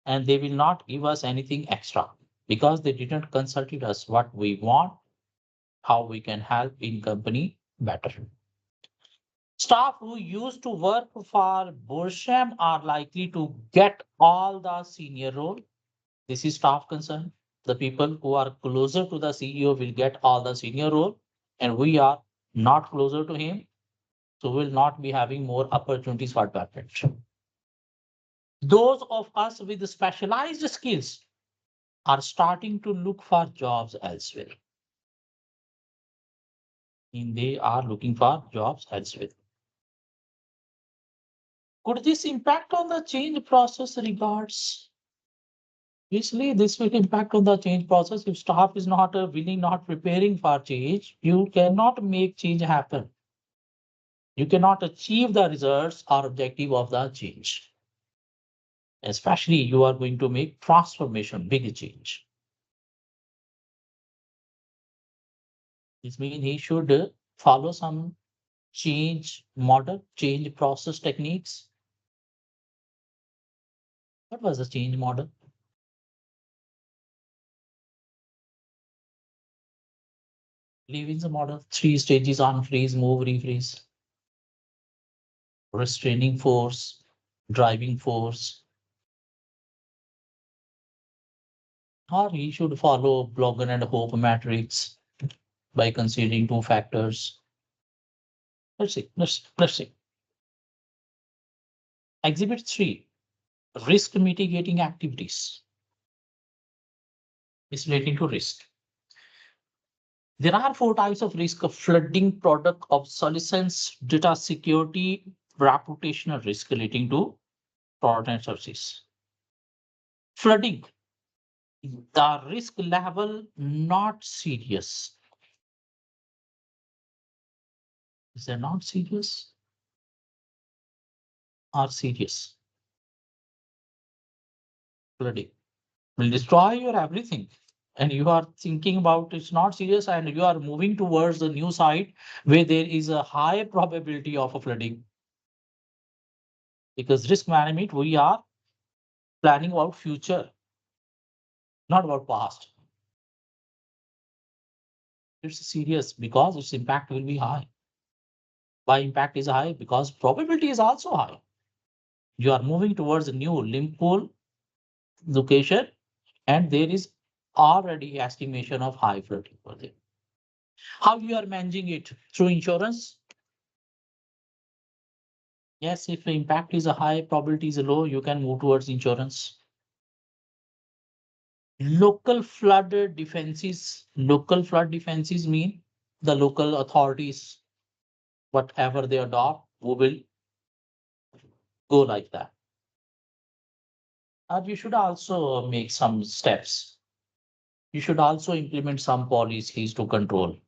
and they will not give us anything extra because they didn't consult us what we want, how we can help in company better. Staff who used to work for Borsham are likely to get all the senior role. This is staff concern. The people who are closer to the CEO will get all the senior role, and we are not closer to him, so we'll not be having more opportunities for development. Those of us with specialized skills are starting to look for jobs elsewhere. And they are looking for jobs elsewhere. Could this impact on the change process regards? Usually, this will impact on the change process. If staff is not willing, not preparing for change, you cannot make change happen. You cannot achieve the results or objective of the change. Especially, you are going to make transformation, big change. This means he should follow some change model, change process techniques. What was the change model? Leaving the model, 3 stages: on freeze, move, refreeze. Restraining force, driving force. Or he should follow Blogan and Hope matrix by considering 2 factors. Let's see. Let's see. Exhibit 3, risk mitigating activities. is relating to risk. There are four types of risk: of flooding, product obsolescence, data security, reputational risk relating to product and services. Flooding, the risk level not serious. Is that not serious or serious? Flooding will destroy your everything. And you are thinking about it's not serious and you are moving towards the new site where there is a high probability of a flooding. Because risk management, we are planning about future, not about past. It's serious because its impact will be high. Why impact is high? Because probability is also high. You are moving towards a new limb pool location and there is already estimation of high flooding for there. How you are managing it? Through insurance? Yes, if the impact is a high, probability is a low, you can move towards insurance. Local flood defenses. Local flood defenses mean the local authorities, whatever they adopt, we will go like that. And you should also make some steps. You should also implement some policies to control.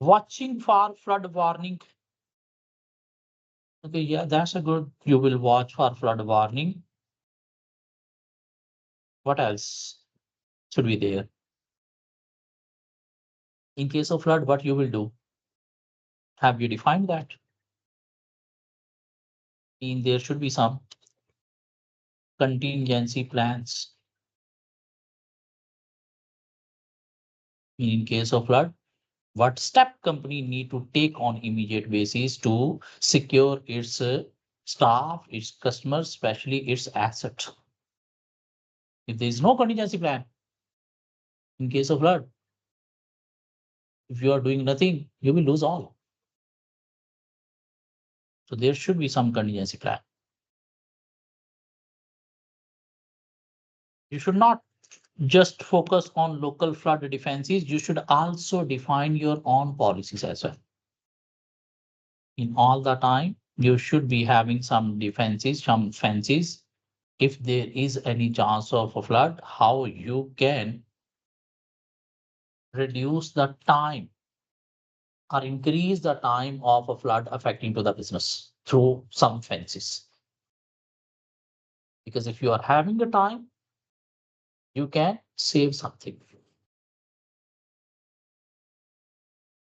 Watching for flood warning. Okay, yeah, that's a good. You will watch for flood warning. What else should be there? In case of flood, what you will do? Have you defined that? In there should be some contingency plans. In case of flood, what step company need to take on immediate basis to secure its staff, its customers, especially its assets. If there is no contingency plan, in case of flood, if you are doing nothing, you will lose all. So there should be some contingency plan. You should not just focus on local flood defenses. You should also define your own policies as well. In all the time, you should be having some defenses, some fences. If there is any chance of a flood, how you can reduce the time or increase the time of a flood affecting to the business through some fences. Because if you are having the time, you can save something.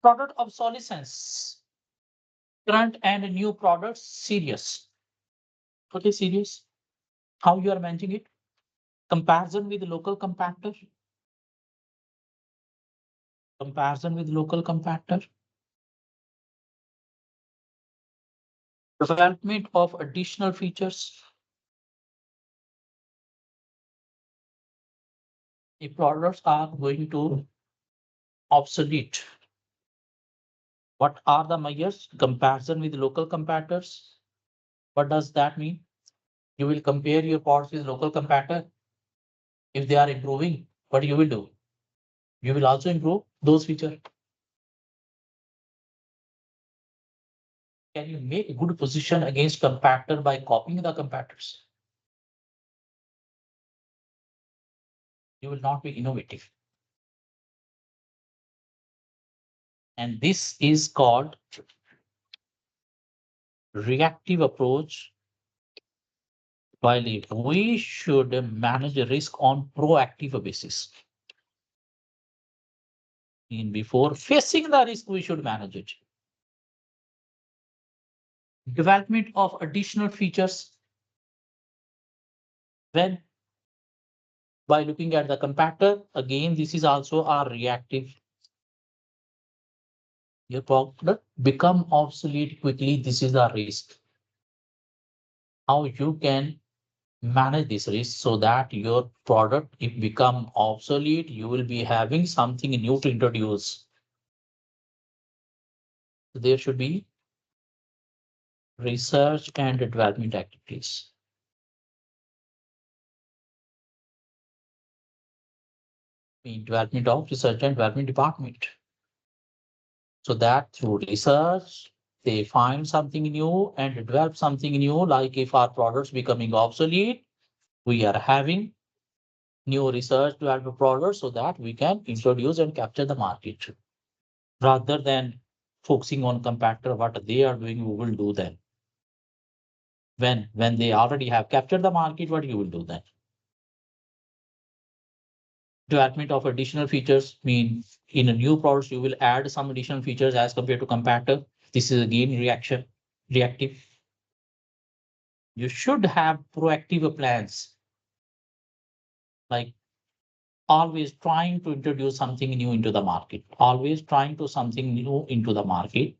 Product obsolescence. Current and new products, serious. Okay, serious. How you are managing it? Comparison with local competitor. Comparison with local competitor. Development of additional features. The products are going to obsolete. What are the measures? Comparison with local competitors. What does that mean? You will compare your products with local competitor. If they are improving, what you will do? You will also improve those features. Can you make a good position against competitor by copying the competitors? You will not be innovative. And this is called reactive approach, while we should manage risk on proactive basis. In before facing the risk, we should manage it. Development of additional features. When by looking at the competitor, again, this is also a reactive. Your product become obsolete quickly. This is a risk. How you can manage this risk so that your product, if become obsolete, you will be having something new to introduce. There should be research and development activities. in development of research and development department. So that through research, they find something new and develop something new. Like if our products becoming obsolete, we are having new research developed products so that we can introduce and capture the market. Rather than focusing on competitor, what they are doing, we will do then. When they already have captured the market, what you will do then? Development of additional features mean in a new products, you will add some additional features as compared to competitor. This is again reactive. You should have proactive plans, like always trying to introduce something new into the market, always trying to something new into the market.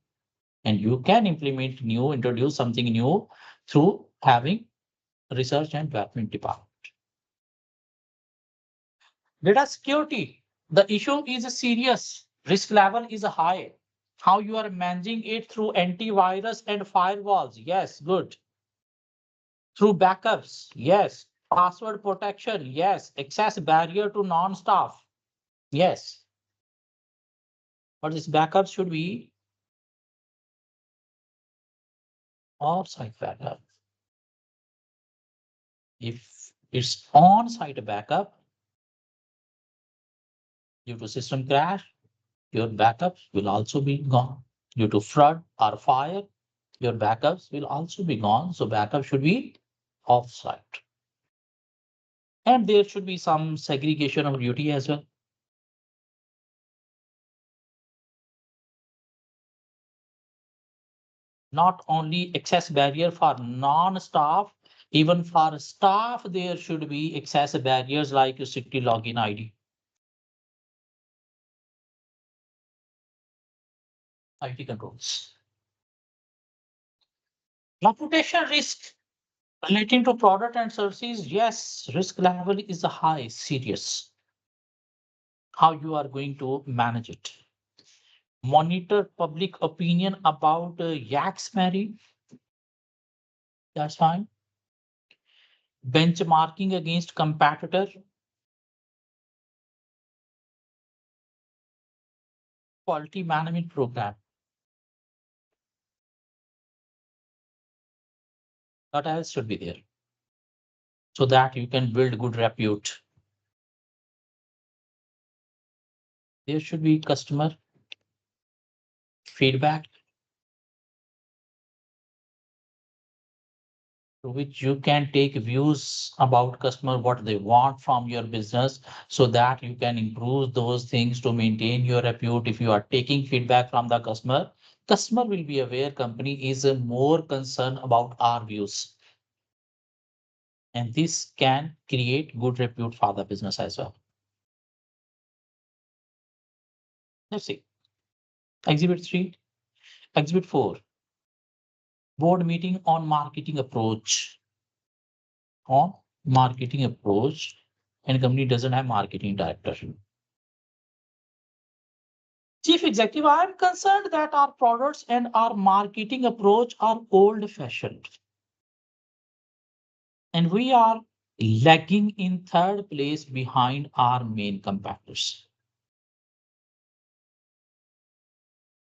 And you can implement new, introduce something new through having research and development department. Data security. The issue is serious. Risk level is high. How you are managing it through antivirus and firewalls? Yes, good. Through backups? Yes. Password protection? Yes. Access barrier to non-staff? Yes. But this backup should be off-site backup. If it's on-site backup, due to system crash, your backups will also be gone. Due to flood or fire, your backups will also be gone. So backup should be off-site. And there should be some segregation of duty as well. Not only access barrier for non-staff, even for staff, there should be access barriers like security login ID. IT controls. Reputation risk relating to product and services. Yes, risk level is high, serious. How you are going to manage it? Monitor public opinion about Yexmarine. That's fine. Benchmarking against competitor. Quality management program. What else should be there? So that you can build good repute. There should be customer feedback to which you can take views about customer, what they want from your business, so that you can improve those things to maintain your repute. If you are taking feedback from the customer will be aware company is more concerned about our views. And this can create good repute for the business as well. Let's see. Exhibit 3, Exhibit 4. Board meeting on marketing approach. On marketing approach, and company doesn't have marketing director. Chief executive, I am concerned that our products and our marketing approach are old fashioned. And we are lagging in third place behind our main competitors.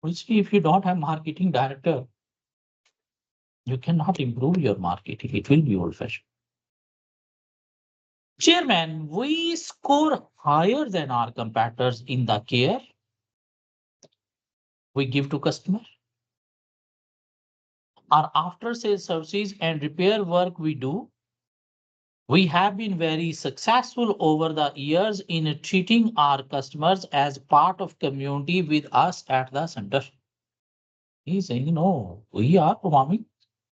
Which if you don't have marketing director, you cannot improve your marketing. It will be old fashioned. Chairman, we score higher than our competitors in the care we give to customer. Our after sales services and repair work we do, we have been very successful over the years in treating our customers as part of community with us at the center. He's saying, no, we are performing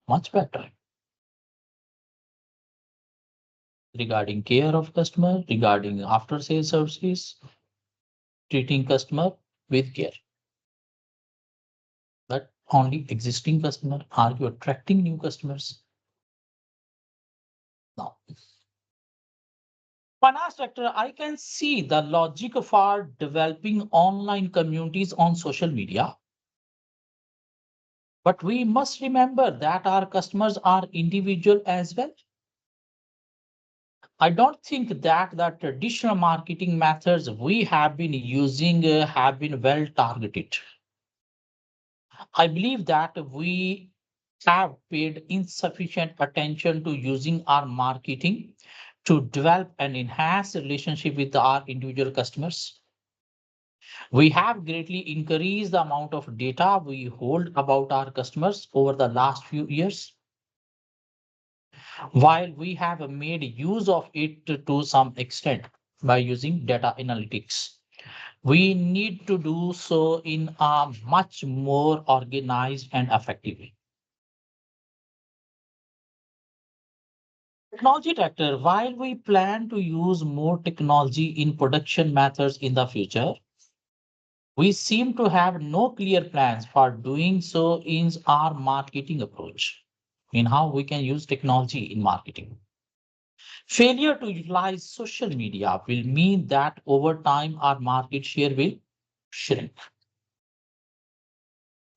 much better regarding care of customer, regarding after sales services, treating customer with care. But only existing customer, are you attracting new customers? No. Finance sector, I can see the logic of our developing online communities on social media. But we must remember that our customers are individual as well. I don't think that the traditional marketing methods we have been using have been well targeted. I believe that we have paid insufficient attention to using our marketing to develop and enhance relationship with our individual customers. We have greatly increased the amount of data we hold about our customers over the last few years, while we have made use of it to some extent by using data analytics. We need to do so in a much more organized and effective way. Technology director, while we plan to use more technology in production methods in the future, we seem to have no clear plans for doing so in our marketing approach, in how we can use technology in marketing. Failure to utilize social media will mean that over time our market share will shrink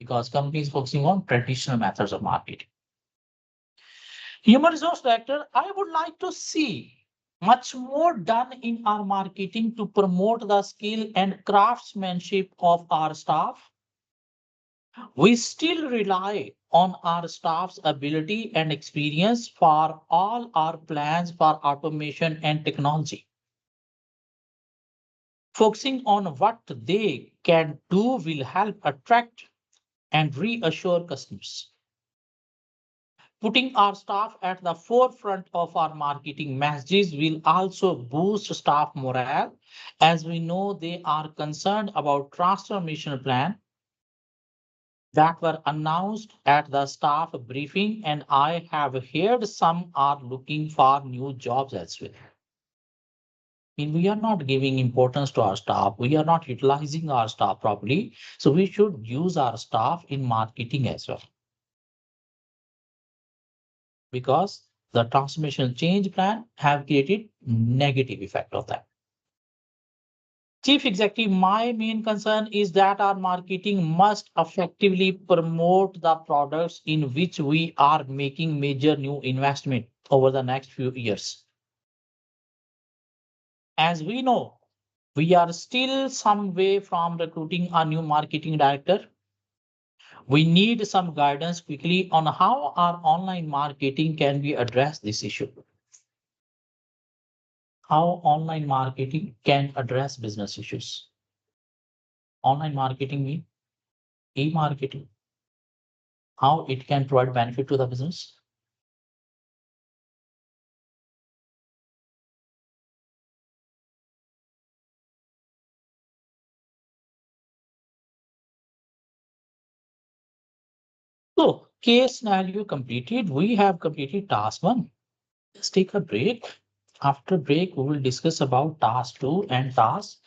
because companies focusing on traditional methods of marketing. Human resource director, I would like to see much more done in our marketing to promote the skill and craftsmanship of our staff. We still rely on our staff's ability and experience for all our plans for automation and technology. Focusing on what they can do will help attract and reassure customers. Putting our staff at the forefront of our marketing messages will also boost staff morale, as we know they are concerned about transformation plan that were announced at the staff briefing, and I have heard some are looking for new jobs as well. We are not giving importance to our staff. We are not utilizing our staff properly. So we should use our staff in marketing as well, because the transformation change plan have created negative effect of that. Chief Executive, my main concern is that our marketing must effectively promote the products in which we are making major new investment over the next few years. As we know, we are still some way from recruiting a new marketing director. We need some guidance quickly on how our online marketing can be address this issue. How online marketing can address business issues. Online marketing means e-marketing. How it can provide benefit to the business. So case scenario completed. We have completed task one. Let's take a break. After break, we will discuss about task two and task.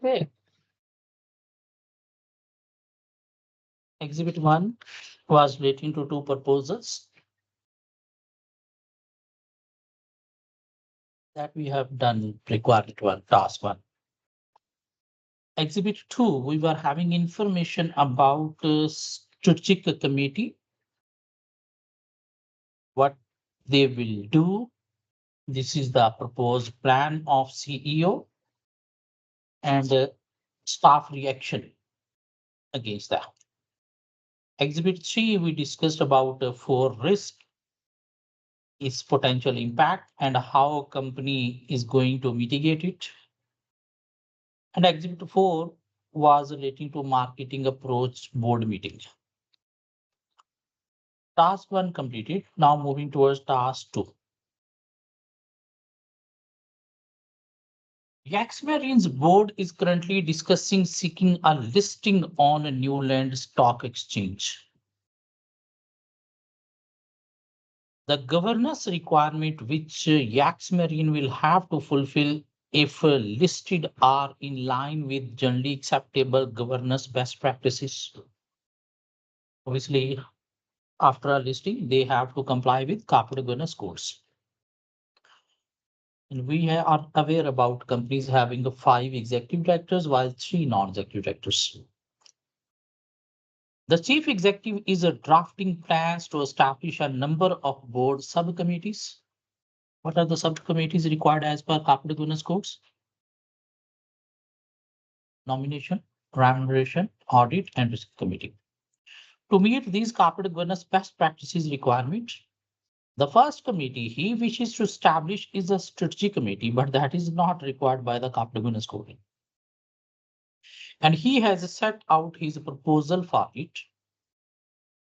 Okay. Exhibit 1 was relating to two proposals that we have done required one, task 1. Exhibit 2, we were having information about strategic committee, what they will do. This is the proposed plan of CEO and staff reaction against that. Exhibit 3, we discussed about 4 risk, its potential impact, and how a company is going to mitigate it. And exhibit 4 was relating to marketing approach board meeting. Task 1 completed. Now moving towards task 2. Yexmarine's board is currently discussing seeking a listing on a Newland Stock Exchange. The governance requirement which Yexmarine will have to fulfill if listed are in line with generally acceptable governance best practices. Obviously, after a listing, they have to comply with corporate governance codes. And we are aware about companies having 5 executive directors while 3 non-executive directors. The chief executive is drafting plans to establish a number of board subcommittees. What are the subcommittees required as per corporate governance codes? Nomination, remuneration, audit, and risk committee. To meet these corporate governance best practices requirements, the first committee he wishes to establish is a strategy committee, but that is not required by the corporate governance code. And he has set out his proposal for it.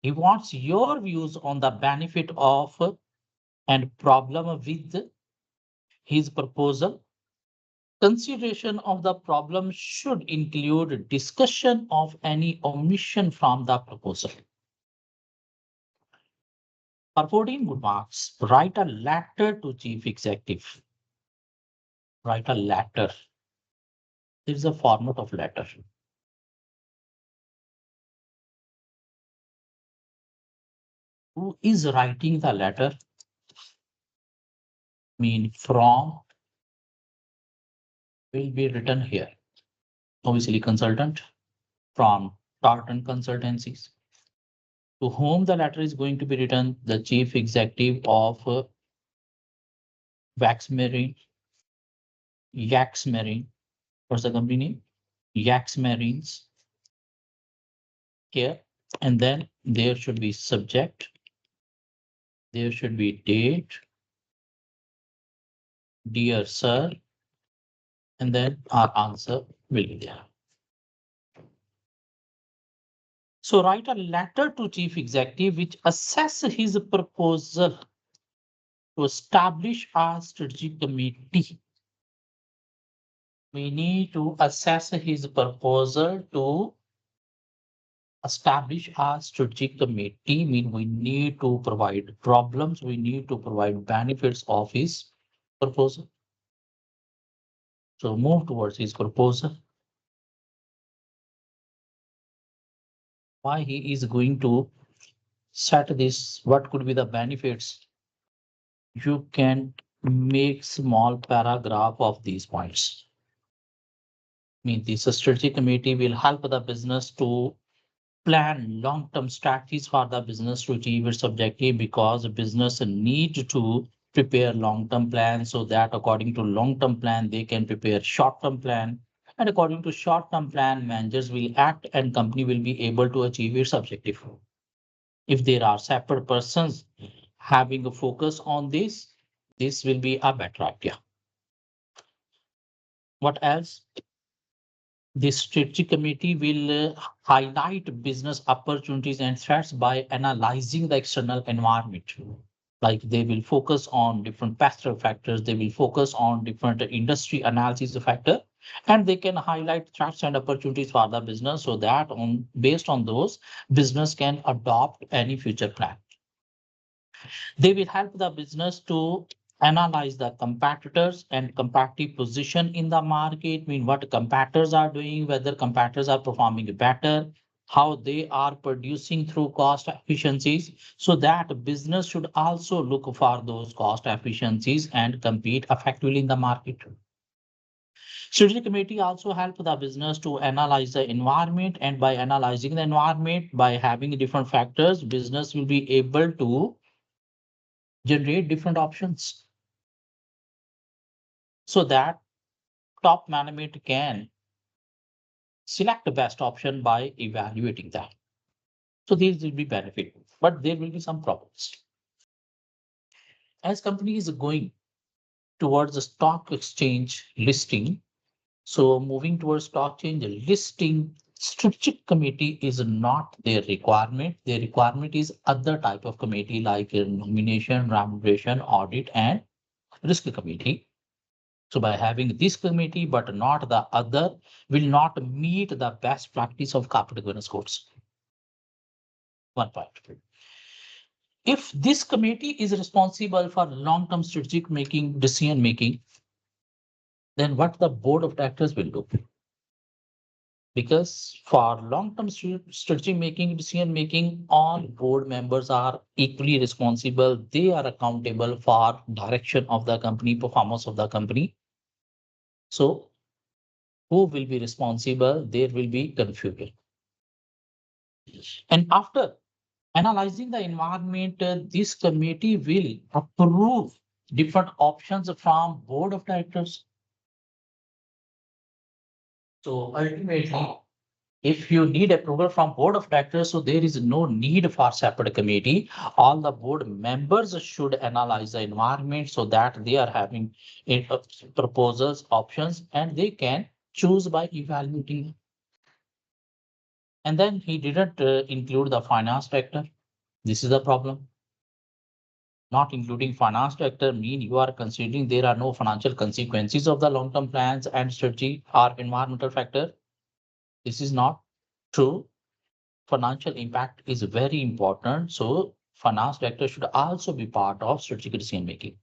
He wants your views on the benefit of and problem with his proposal. Consideration of the problem should include discussion of any omission from the proposal. For 14 good marks, write a letter to chief executive. Write a letter. This is a format of letter. Who is writing the letter? Mean from will be written here. Obviously, consultant from Tartan Consultancies. To whom the letter is going to be written? The chief executive of Waxmarine, Yexmarine. What's the company name? Yexmarines. Here, and then there should be subject. There should be date. Dear sir, and then our answer will be there. So write a letter to chief executive which assess his proposal to establish a strategic committee. We need to assess his proposal to establish a strategic committee. Mean we need to provide problems, we need to provide benefits of his proposal. So move towards his proposal. Why he is going to set this, what could be the benefits? You can make small paragraph of these points. Mean this strategy committee will help the business to plan long-term strategies for the business to achieve its objective, because the business need to prepare long-term plans so that according to long-term plan, they can prepare short-term plan. And according to short-term plan, managers will act and company will be able to achieve its objective. If there are separate persons having a focus on this will be a better idea. What else? The strategy committee will highlight business opportunities and threats by analyzing the external environment. Like they will focus on different pastoral factors, they will focus on different industry analysis factor, and they can highlight threats and opportunities for the business so that based on those, business can adopt any future plan. They will help the business to analyze the competitors and competitive position in the market, mean what competitors are doing, whether competitors are performing better, how they are producing through cost efficiencies. So that business should also look for those cost efficiencies and compete effectively in the market. Strategy committee also help the business to analyze the environment, and by analyzing the environment, by having different factors, business will be able to generate different options so that top management can select the best option by evaluating that. So these will be benefit, but there will be some problems. As companies are going towards the stock exchange listing, so moving towards stock exchange listing, strategic committee is not their requirement. Their requirement is other type of committee like nomination, remuneration, audit, and risk committee. So by having this committee but not the other will not meet the best practice of corporate governance codes. One point. If this committee is responsible for long-term strategic making, decision making, then what the board of directors will do? Because for long-term strategy making, decision making, all board members are equally responsible. They are accountable for direction of the company, performance of the company. So who will be responsible? There will be confusion. And after analyzing the environment, this committee will approve different options from board of directors. So ultimately, if you need approval from board of directors, so there is no need for separate committee. All the board members should analyze the environment so that they are having proposals, options, and they can choose by evaluating. And then he didn't include the finance director. This is the problem. Not including finance director mean you are considering there are no financial consequences of the long-term plans and strategy or environmental factor. This is not true. Financial impact is very important. So finance director should also be part of strategic decision making.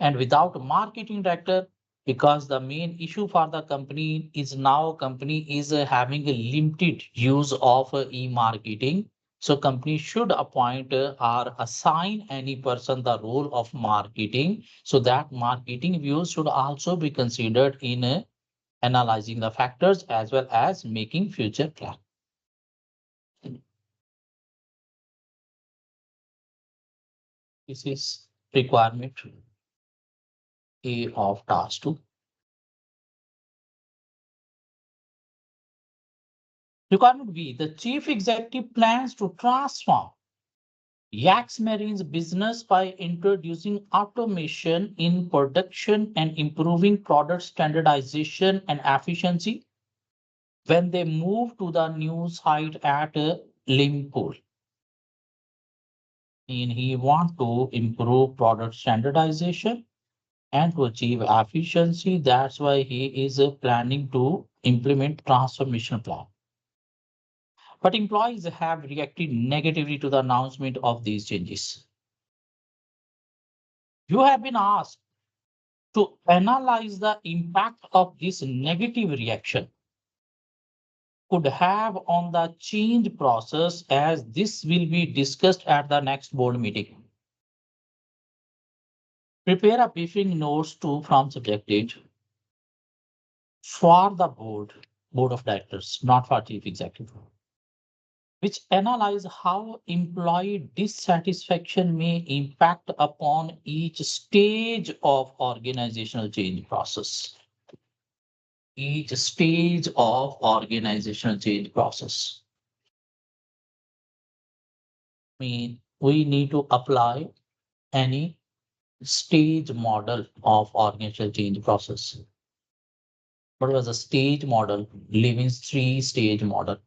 And without marketing director, because the main issue for the company is now company is having a limited use of e-marketing. So company should appoint or assign any person the role of marketing. So that marketing views should also be considered in analyzing the factors as well as making future plan. This is requirement A of task 2. Requirement B, the chief executive plans to transform Yexmarine's business by introducing automation in production and improving product standardization and efficiency when they move to the new site at Liverpool. And he wants to improve product standardization and to achieve efficiency. That's why he is planning to implement transformation plan. But employees have reacted negatively to the announcement of these changes. You have been asked to analyze the impact of this negative reaction could have on the change process, as this will be discussed at the next board meeting. Prepare a briefing notes to from subjected for the board of directors, not for chief executive, which analyze how employee dissatisfaction may impact upon each stage of organizational change process. Each stage of organizational change process. We need to apply any stage model of organizational change process. What was a stage model? Levin's 3-stage model.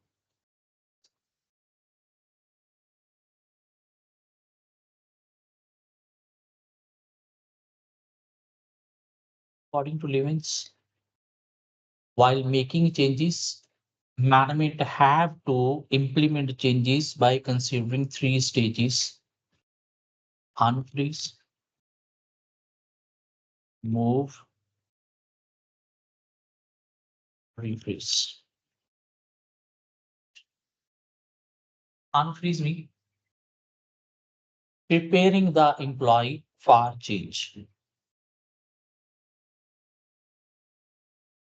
According to Levin's, while making changes, management have to implement changes by considering 3 stages: unfreeze, move, refreeze. Unfreeze me, preparing the employee for change.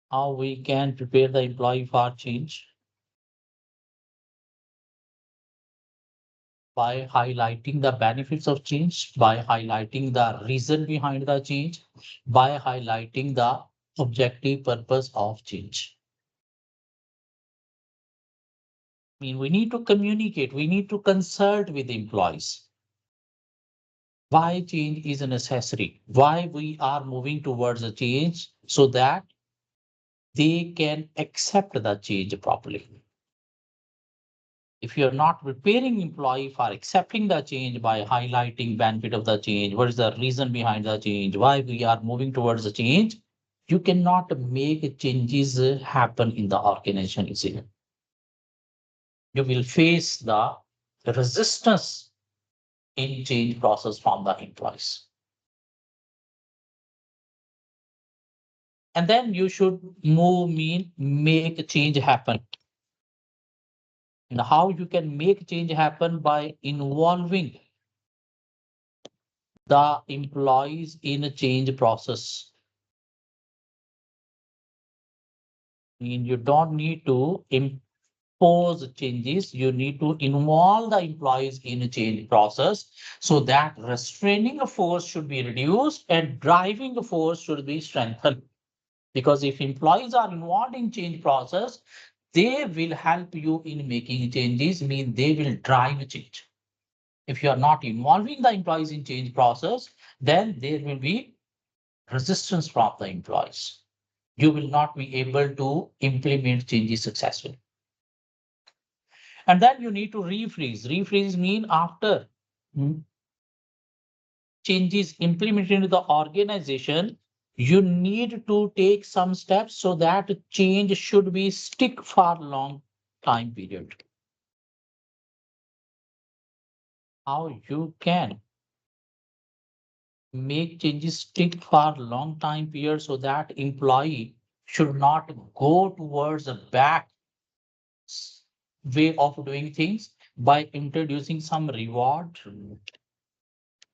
How we can prepare the employee for change? By highlighting the benefits of change, by highlighting the reason behind the change, by highlighting the objective purpose of change. I mean, we need to communicate, we need to consult with employees. Why change is necessary, why we are moving towards a change so that they can accept the change properly. If you're not preparing employee for accepting the change by highlighting benefit of the change, what is the reason behind the change, why we are moving towards the change, you cannot make changes happen in the organization easily. You will face the resistance in change process from the employees. And then you should make a change happen. And how you can make change happen by involving the employees in a change process. I mean, you don't need to impose changes, you need to involve the employees in a change process so that restraining a force should be reduced and driving a force should be strengthened. Because if employees are involved in change process, they will help you in making changes, mean they will drive change. If you are not involving the employees in change process, then there will be resistance from the employees. You will not be able to implement changes successfully. And then you need to refreeze. Refreeze mean after changes implemented into the organization, you need to take some steps so that change should be stick for long time period. How you can make changes stick for long time period so that employee should not go towards a back way of doing things by introducing some reward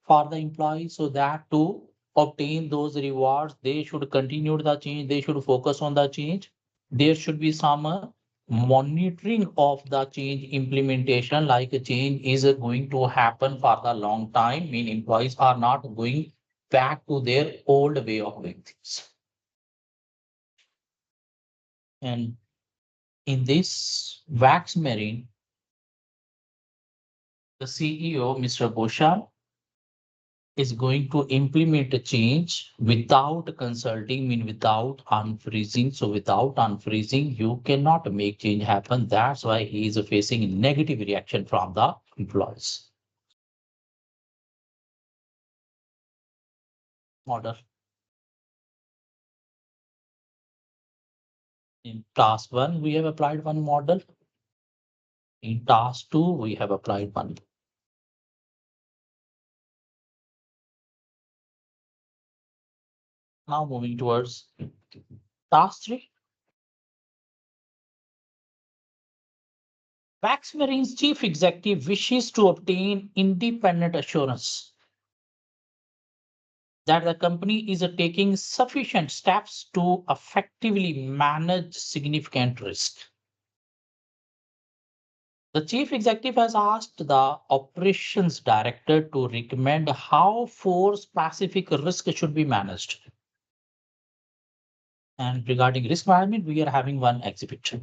for the employee so that to obtain those rewards, they should continue the change, they should focus on the change. There should be some monitoring of the change implementation, like a change is going to happen for the long time, mean employees are not going back to their old way of doing things. And in this Yexmarine, the CEO, Mr. Bhushan, is going to implement a change without consulting, mean without unfreezing. So without unfreezing, you cannot make change happen. That's why he is facing negative reaction from the employees. Model. In task one, we have applied one model. In task two, we have applied one. Now moving towards task three. Yexmarine's chief executive wishes to obtain independent assurance that the company is taking sufficient steps to effectively manage significant risk. The chief executive has asked the operations director to recommend how four specific risks should be managed. And regarding risk management, we are having one exhibit.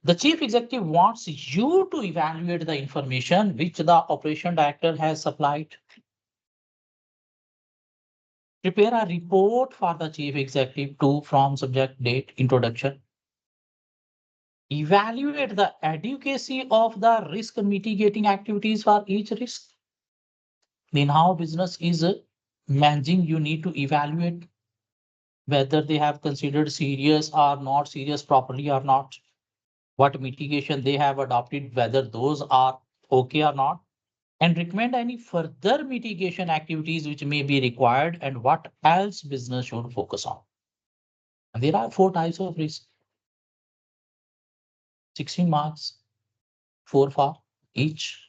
The chief executive wants you to evaluate the information which the operation director has supplied. Prepare a report for the chief executive to from subject date introduction. Evaluate the adequacy of the risk mitigating activities for each risk. Then how business is managing, you need to evaluate whether they have considered serious or not serious properly or not. What mitigation they have adopted, whether those are okay or not. and recommend any further mitigation activities which may be required and what else business should focus on. And there are 4 types of risk. 16 marks, 4 for each.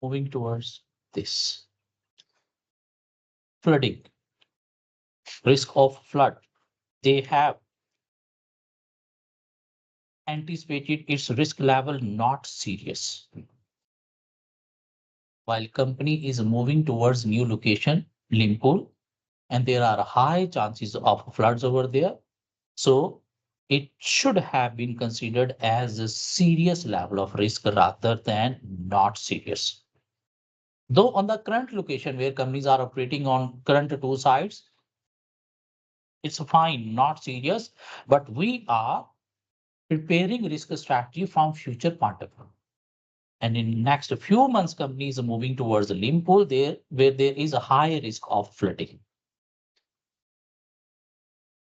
Moving towards this. Flooding, risk of flood. They have anticipated its risk level not serious. While company is moving towards new location, Limpur, and there are high chances of floods over there. So it should have been considered as a serious level of risk rather than not serious. Though on the current location where companies are operating on current 2 sites, it's fine, not serious, but we are preparing risk strategy from future point of view. And in next few months, companies are moving towards the limb pool there where there is a high risk of flooding.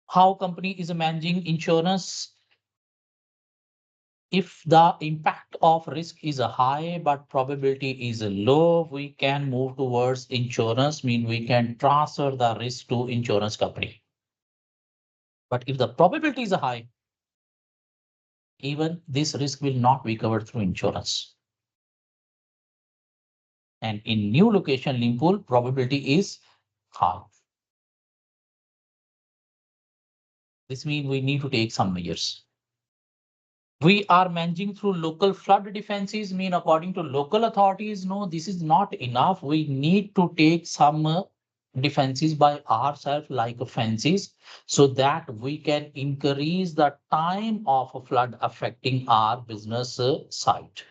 How company is managing insurance? If the impact of risk is a high but probability is a low, we can move towards insurance, mean we can transfer the risk to insurance company. But if the probability is a high, even this risk will not be covered through insurance. And in new location limb pool, probability is high. This means we need to take some measures. We are managing through local flood defenses, mean according to local authorities, no, this is not enough. We need to take some defenses by ourselves like fences so that we can increase the time of a flood affecting our business site.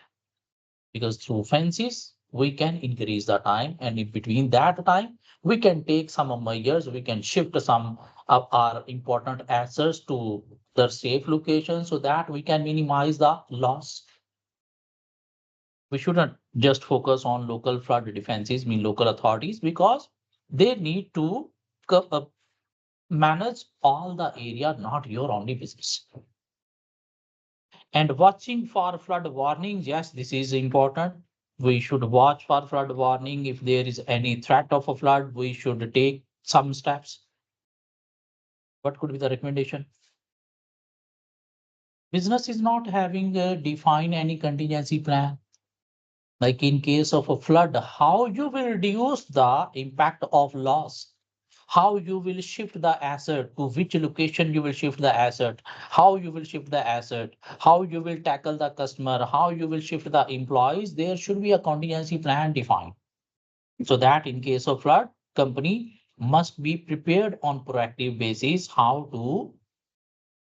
Because through fences, we can increase the time, and in between that time, we can take some measures, we can shift some of our important assets to the safe location so that we can minimize the loss. We shouldn't just focus on local flood defenses, mean local authorities, because they need to manage all the area, not your only business. And watching for flood warnings, yes, this is important. We should watch for flood warning. If there is any threat of a flood, we should take some steps. What could be the recommendation? Business is not having defined any contingency plan. Like in case of a flood, how you will reduce the impact of loss, how you will shift the asset, to which location you will shift the asset, how you will shift the asset, how you will tackle the customer, how you will shift the employees. There should be a contingency plan defined so that in case of flood, company must be prepared on proactive basis how to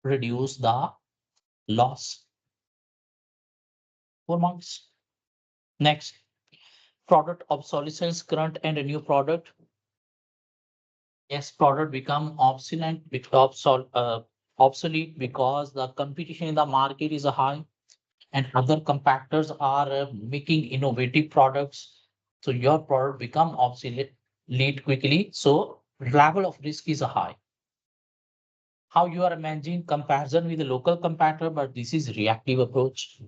reduce the loss. 4 months. Next, product obsolescence, current and a new product. Yes, product become obsolete because the competition in the market is high and other competitors are making innovative products. So your product become obsolete quickly. So level of risk is high. How you are managing comparison with the local competitor, but this is reactive approach.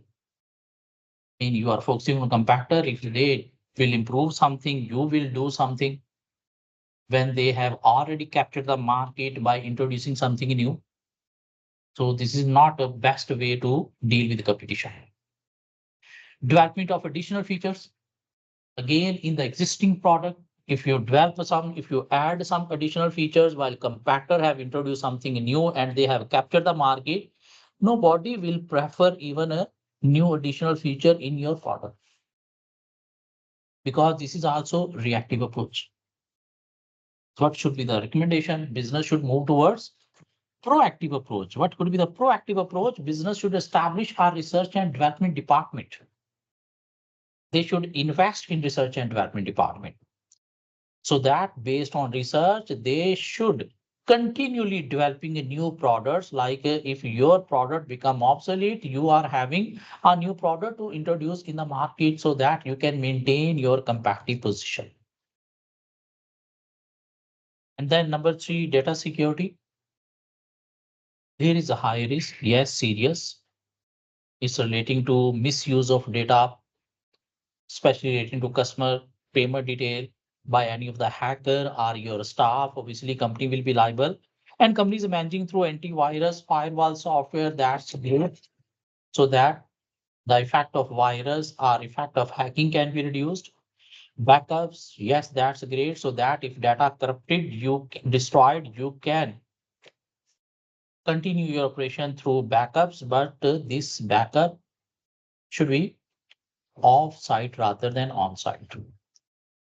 And you are focusing on competitor. If they will improve something, you will do something when they have already captured the market by introducing something new. So this is not the best way to deal with the competition. Development of additional features. Again, in the existing product, if you if you add some additional features while competitor have introduced something new and they have captured the market, nobody will prefer even a new additional feature in your product. Because this is also reactive approach. What should be the recommendation? Business should move towards proactive approach. What could be the proactive approach? Business should establish a research and development department. They should invest in research and development department. So that based on research, they should continually developing a new products. Like if your product become obsolete, you are having a new product to introduce in the market so that you can maintain your competitive position. And then number 3, data security. There is a high risk, yes, serious. It's relating to misuse of data, especially relating to customer payment detail by any of the hacker or your staff. Obviously, company will be liable. And companies managing through antivirus firewall software, that's great. So that the effect of virus or effect of hacking can be reduced. Backups, yes, that's great. So that if data corrupted, destroyed, you can continue your operation through backups, but this backup should be off-site rather than on-site.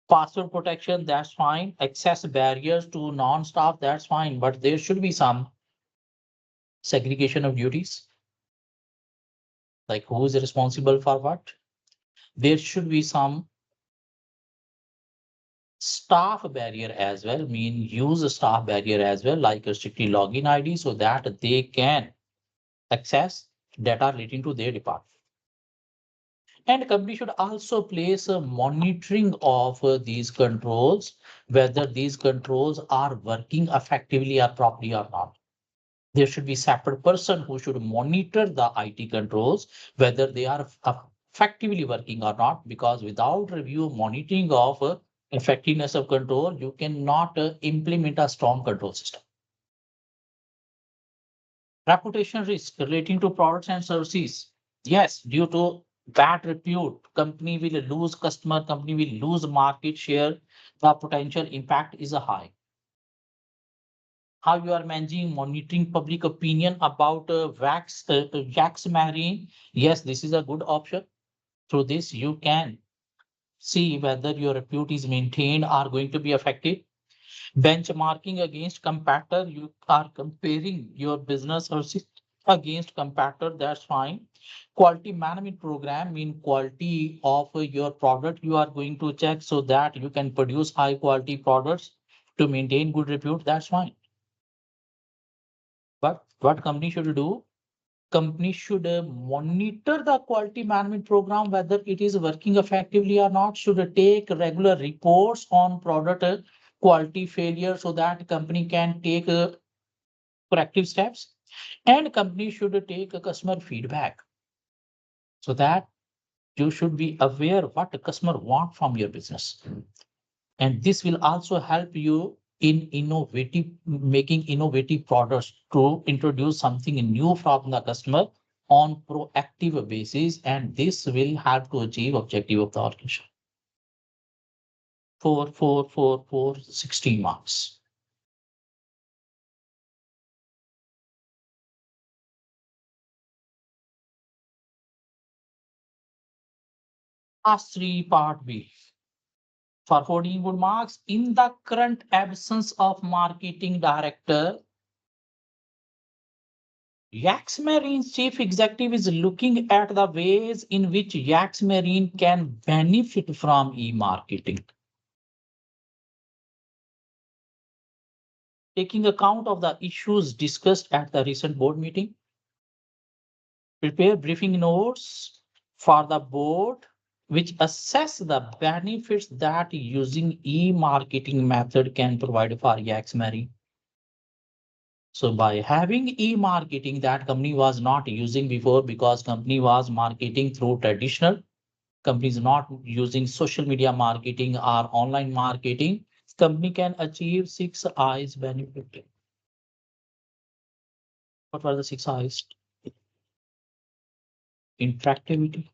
Password protection, that's fine. Access barriers to non-staff, that's fine, but there should be some segregation of duties, like who is responsible for what. There should be some staff barrier as well, mean use a staff barrier as well, like a strictly login ID so that they can access data relating to their department. And company should also place a monitoring of these controls, whether these controls are working effectively or properly or not. There should be separate person who should monitor the IT controls, whether they are effectively working or not, because without review monitoring of effectiveness of control, you cannot implement a strong control system. Reputation risk relating to products and services. Yes, due to bad repute, company will lose customer, company will lose market share. The potential impact is a high. How you are managing monitoring public opinion about Yexmarine. Yes, this is a good option. Through this, you can see whether your repute is maintained or going to be affected. Benchmarking against competitor, you are comparing your business or against competitor, that's fine. Quality management program mean quality of your product you are going to check so that you can produce high quality products to maintain good repute, that's fine. But what company should do? Company should monitor the quality management program, whether it is working effectively or not, should take regular reports on product quality failure so that company can take corrective steps. And company should take a customer feedback so that you should be aware what the customer want from your business. And this will also help you in innovative making innovative products to introduce something new from the customer on proactive basis, and this will help to achieve objective of the organization. 16 marks. Last three part B. For 14 good marks, in the current absence of marketing director, Yexmarine's chief executive is looking at the ways in which Yexmarine can benefit from e-marketing. Taking account of the issues discussed at the recent board meeting, prepare briefing notes for the board which assess the benefits that using e-marketing method can provide for Yexmarine. So by having e-marketing that company was not using before because company was marketing through traditional, companies not using social media marketing or online marketing, company can achieve 6 I's benefit. What were the 6 I's? Interactivity,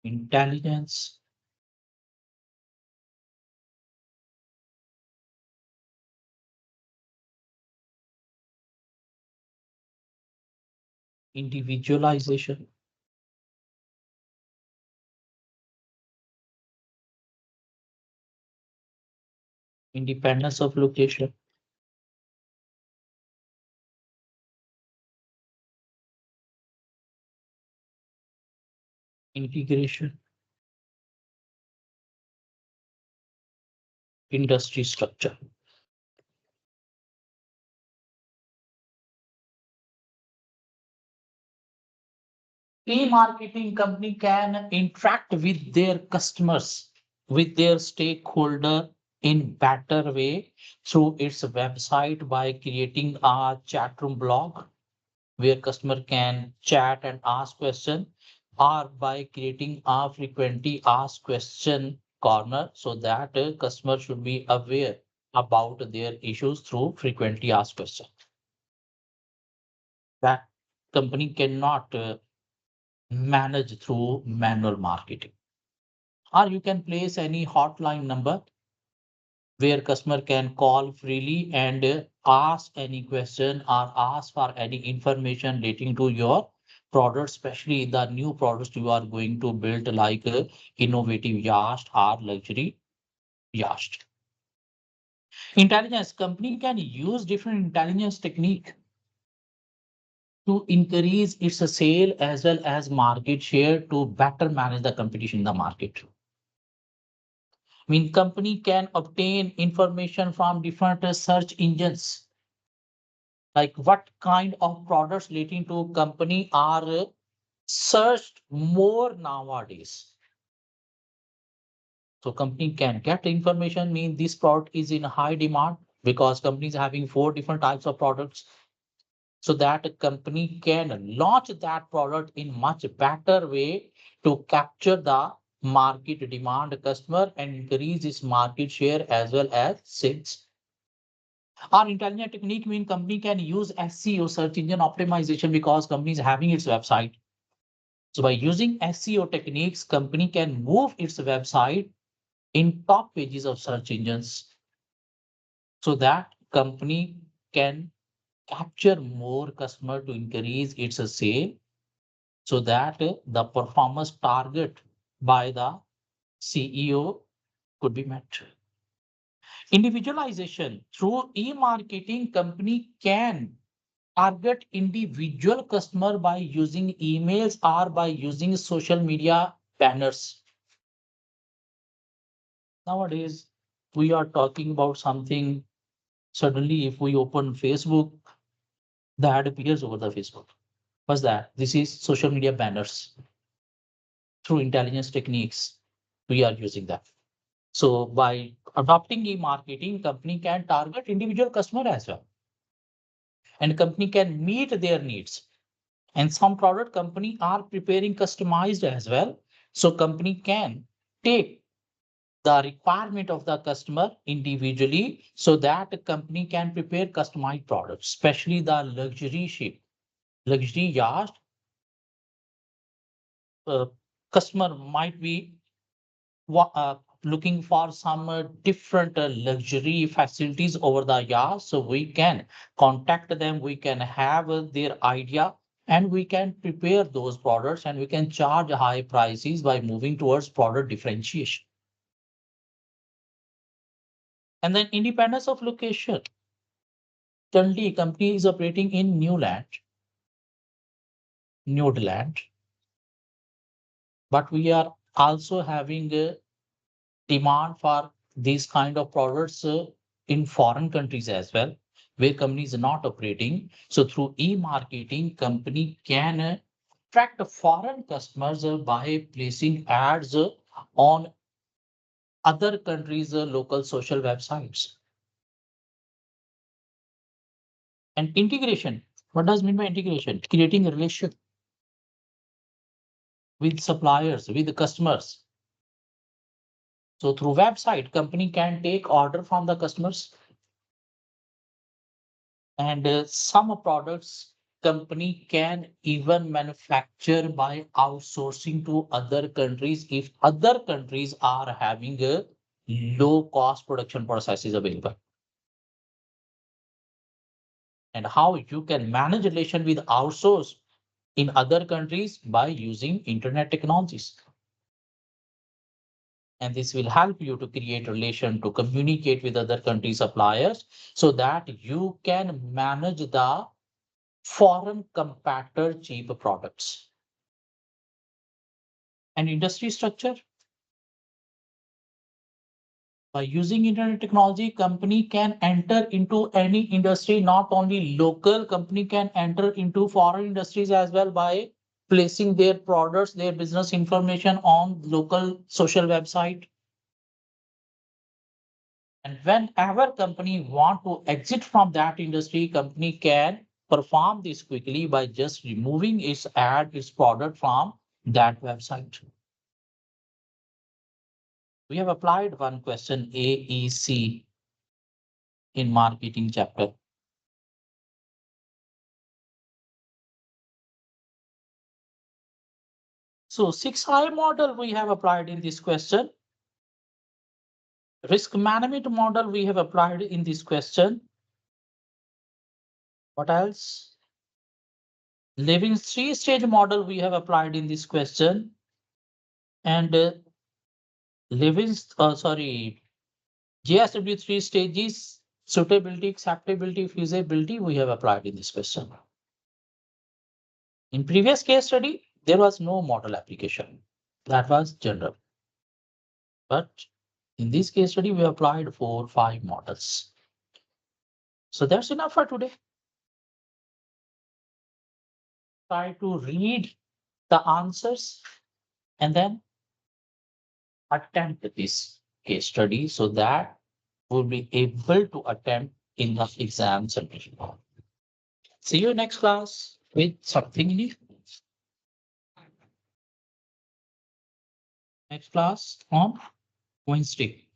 intelligence, individualization, independence of location, integration, industry structure. E-marketing company can interact with their customers, with their stakeholder in better way through its website by creating a chat room blog, where customer can chat and ask question, or by creating a frequently asked question corner so that customer should be aware about their issues through frequently asked question. That company cannot manage through manual marketing. Or you can place any hotline number where customer can call freely and ask any question or ask for any information relating to your product, especially the new products you are going to build like innovative yacht or luxury yacht. Intelligence company can use different intelligence technique to increase its sale as well as market share to better manage the competition in the market. I mean, company can obtain information from different search engines, like what kind of products relating to company are searched more nowadays. So company can get information, mean this product is in high demand because companies having four different types of products. So that a company can launch that product in much better way to capture the market demand customer and increase its market share as well as sales. Our intelligent technique mean company can use SEO, search engine optimization, because company is having its website. So by using SEO techniques, company can move its website in top pages of search engines so that company can capture more customer to increase its sale so that the performance target by the CEO could be met. Individualization through e-marketing, company can target individual customer by using emails or by using social media banners. Nowadays, we are talking about something. Suddenly, if we open Facebook, the ad appears over the Facebook. What's that? This is social media banners. Through intelligence techniques, we are using that. So by adopting e-marketing, company can target individual customer as well. And company can meet their needs. And some product company are preparing customized as well. So company can take the requirement of the customer individually so that the company can prepare customized products, especially the luxury ship, luxury yacht. Customer might be looking for some different luxury facilities over the yacht. So we can contact them, we can have their idea, and we can prepare those products and we can charge high prices by moving towards product differentiation. And then independence of location. Currently, company is operating in New Zealand, but we are also having a demand for these kind of products in foreign countries as well, where companies are not operating. So through e-marketing, company can attract foreign customers by placing ads on other countries' local social websites. And integration. What does mean by integration? Creating a relationship with suppliers, with the customers. So through website, company can take order from the customers, and some products company can even manufacture by outsourcing to other countries if other countries are having a low cost production processes available. And how you can manage relation with outsource in other countries by using internet technologies. And this will help you to create relation to communicate with other country suppliers so that you can manage the foreign competitor cheap products. And industry structure. By using internet technology, company can enter into any industry, not only local, company can enter into foreign industries as well by placing their products, their business information on local social website. And whenever company want to exit from that industry, company can perform this quickly by just removing its product from that website. We have applied one question AEC in marketing chapter. So 6I model we have applied in this question. Risk management model we have applied in this question. What else? Living three-stage model we have applied in this question. And GSW three stages, suitability, acceptability, feasibility we have applied in this question. In previous case study, there was no model application. That was general. But in this case study, we applied 4 or 5 models. So that's enough for today. Try to read the answers and then attempt this case study so that we'll be able to attempt in the exam submission. See you next class with something new. Next class on Wednesday.